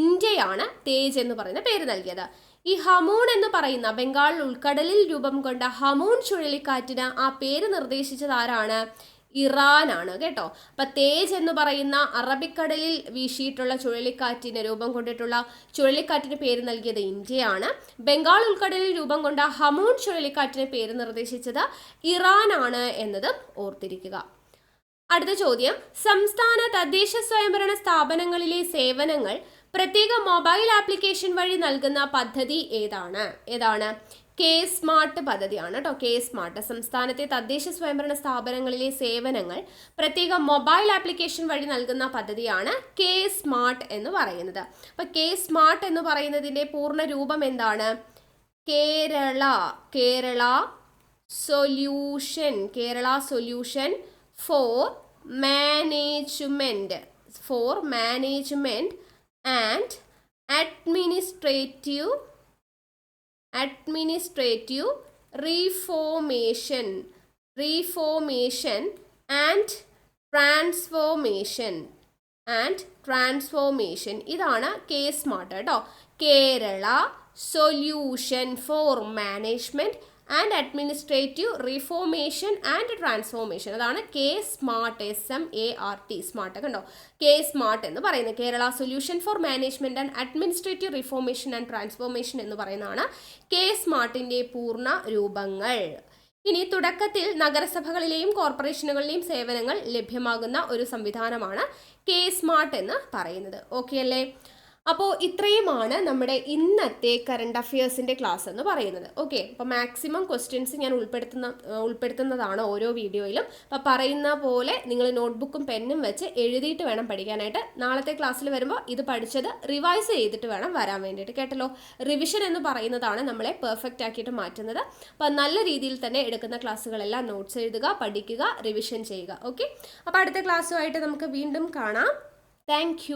ഇന്ത്യയാണ് തേജ് എന്ന് പറയുന്ന പേര് നൽകിയത്. ഈ ഹമൂൺ എന്ന് പറയുന്ന ബംഗാൾ ഉൾക്കടലിൽ രൂപം കൊണ്ട ഹമൂൺ ചുഴലിക്കാറ്റിന് ആ പേര് നിർദ്ദേശിച്ചത് ആരാണ്? ഇറാനാണ് കേട്ടോ. അപ്പൊ തേജ് എന്ന് പറയുന്ന അറബിക്കടലിൽ വീശിയിട്ടുള്ള ചുഴലിക്കാറ്റിന് രൂപം കൊണ്ടിട്ടുള്ള ചുഴലിക്കാറ്റിന് പേര് നൽകിയത് ഇന്ത്യയാണ്. ബംഗാൾ ഉൾക്കടലിൽ രൂപം കൊണ്ട ഹമൂൺ ചുഴലിക്കാറ്റിന് പേര് നിർദ്ദേശിച്ചത് ഇറാനാണ് എന്നതും ഓർത്തിരിക്കുക. അടുത്ത ചോദ്യം, സംസ്ഥാന തദ്ദേശ സ്വയംഭരണ സ്ഥാപനങ്ങളിലെ സേവനങ്ങൾ പ്രത്യേക മൊബൈൽ ആപ്ലിക്കേഷൻ വഴി നൽകുന്ന പദ്ധതി ഏതാണ്? കെ സ്മാർട്ട് പദ്ധതിയാണ് കേട്ടോ. കെ സ്മാർട്ട് സംസ്ഥാനത്തെ തദ്ദേശ സ്വയംഭരണ സ്ഥാപനങ്ങളിലെ സേവനങ്ങൾ പ്രത്യേക മൊബൈൽ ആപ്ലിക്കേഷൻ വഴി നൽകുന്ന പദ്ധതിയാണ് കെ സ്മാർട്ട് എന്ന് പറയുന്നത്. അപ്പൊ കെ സ്മാർട്ട് എന്ന് പറയുന്നതിന്റെ പൂർണ്ണ രൂപം എന്താണ്? Kerala solution for management and administrative reformation and transformation ഇതാണ് കെ സ്മാർട്ട് കേട്ടോ. Kerala solution for management and administrative reformation and transformation, അതാണ് കെ സ്മാർട്ട്. SMART സ്മാർട്ട് കണ്ടോ. കെ സ്മാർട്ട് എന്ന് പറയുന്നത് Kerala solution for management and administrative reformation and transformation എന്ന് പറയുന്നതാണ് K സ്മാർട്ടിന്റെ പൂർണ്ണ രൂപങ്ങൾ. ഇനി തുടക്കത്തിൽ നഗരസഭകളിലെയും കോർപ്പറേഷനുകളിലെയും സേവനങ്ങൾ ലഭ്യമാകുന്ന ഒരു സംവിധാനമാണ് കെ സ്മാർട്ട് എന്ന് പറയുന്നത്. ഓക്കെ അല്ലേ? അപ്പോൾ ഇത്രയുമാണ് നമ്മുടെ ഇന്നത്തെ കറണ്ട് അഫയേഴ്സിൻ്റെ ക്ലാസ് എന്ന് പറയുന്നത്. ഓക്കെ, അപ്പോൾ മാക്സിമം ക്വസ്റ്റ്യൻസ് ഞാൻ ഉൾപ്പെടുത്തുന്നതാണ് ഓരോ വീഡിയോയിലും. അപ്പോൾ പറയുന്ന പോലെ നിങ്ങൾ നോട്ട്ബുക്കും പെന്നും വെച്ച് എഴുതിയിട്ട് വേണം പഠിക്കാനായിട്ട്. നാളത്തെ ക്ലാസ്സിൽ വരുമ്പോൾ ഇത് പഠിച്ചത് റിവൈസ് ചെയ്തിട്ട് വേണം വരാൻ വേണ്ടിയിട്ട്. കേട്ടല്ലോ, റിവിഷൻ എന്ന് പറയുന്നതാണ് നമ്മളെ പെർഫെക്റ്റ് ആക്കിയിട്ട് മാറ്റുന്നത്. അപ്പോൾ നല്ല രീതിയിൽ തന്നെ എടുക്കുന്ന ക്ലാസ്സുകളെല്ലാം നോട്ട്സ് എഴുതുക, പഠിക്കുക, റിവിഷൻ ചെയ്യുക. ഓക്കെ, അപ്പോൾ അടുത്ത ക്ലാസ്സുമായിട്ട് നമുക്ക് വീണ്ടും കാണാം. താങ്ക്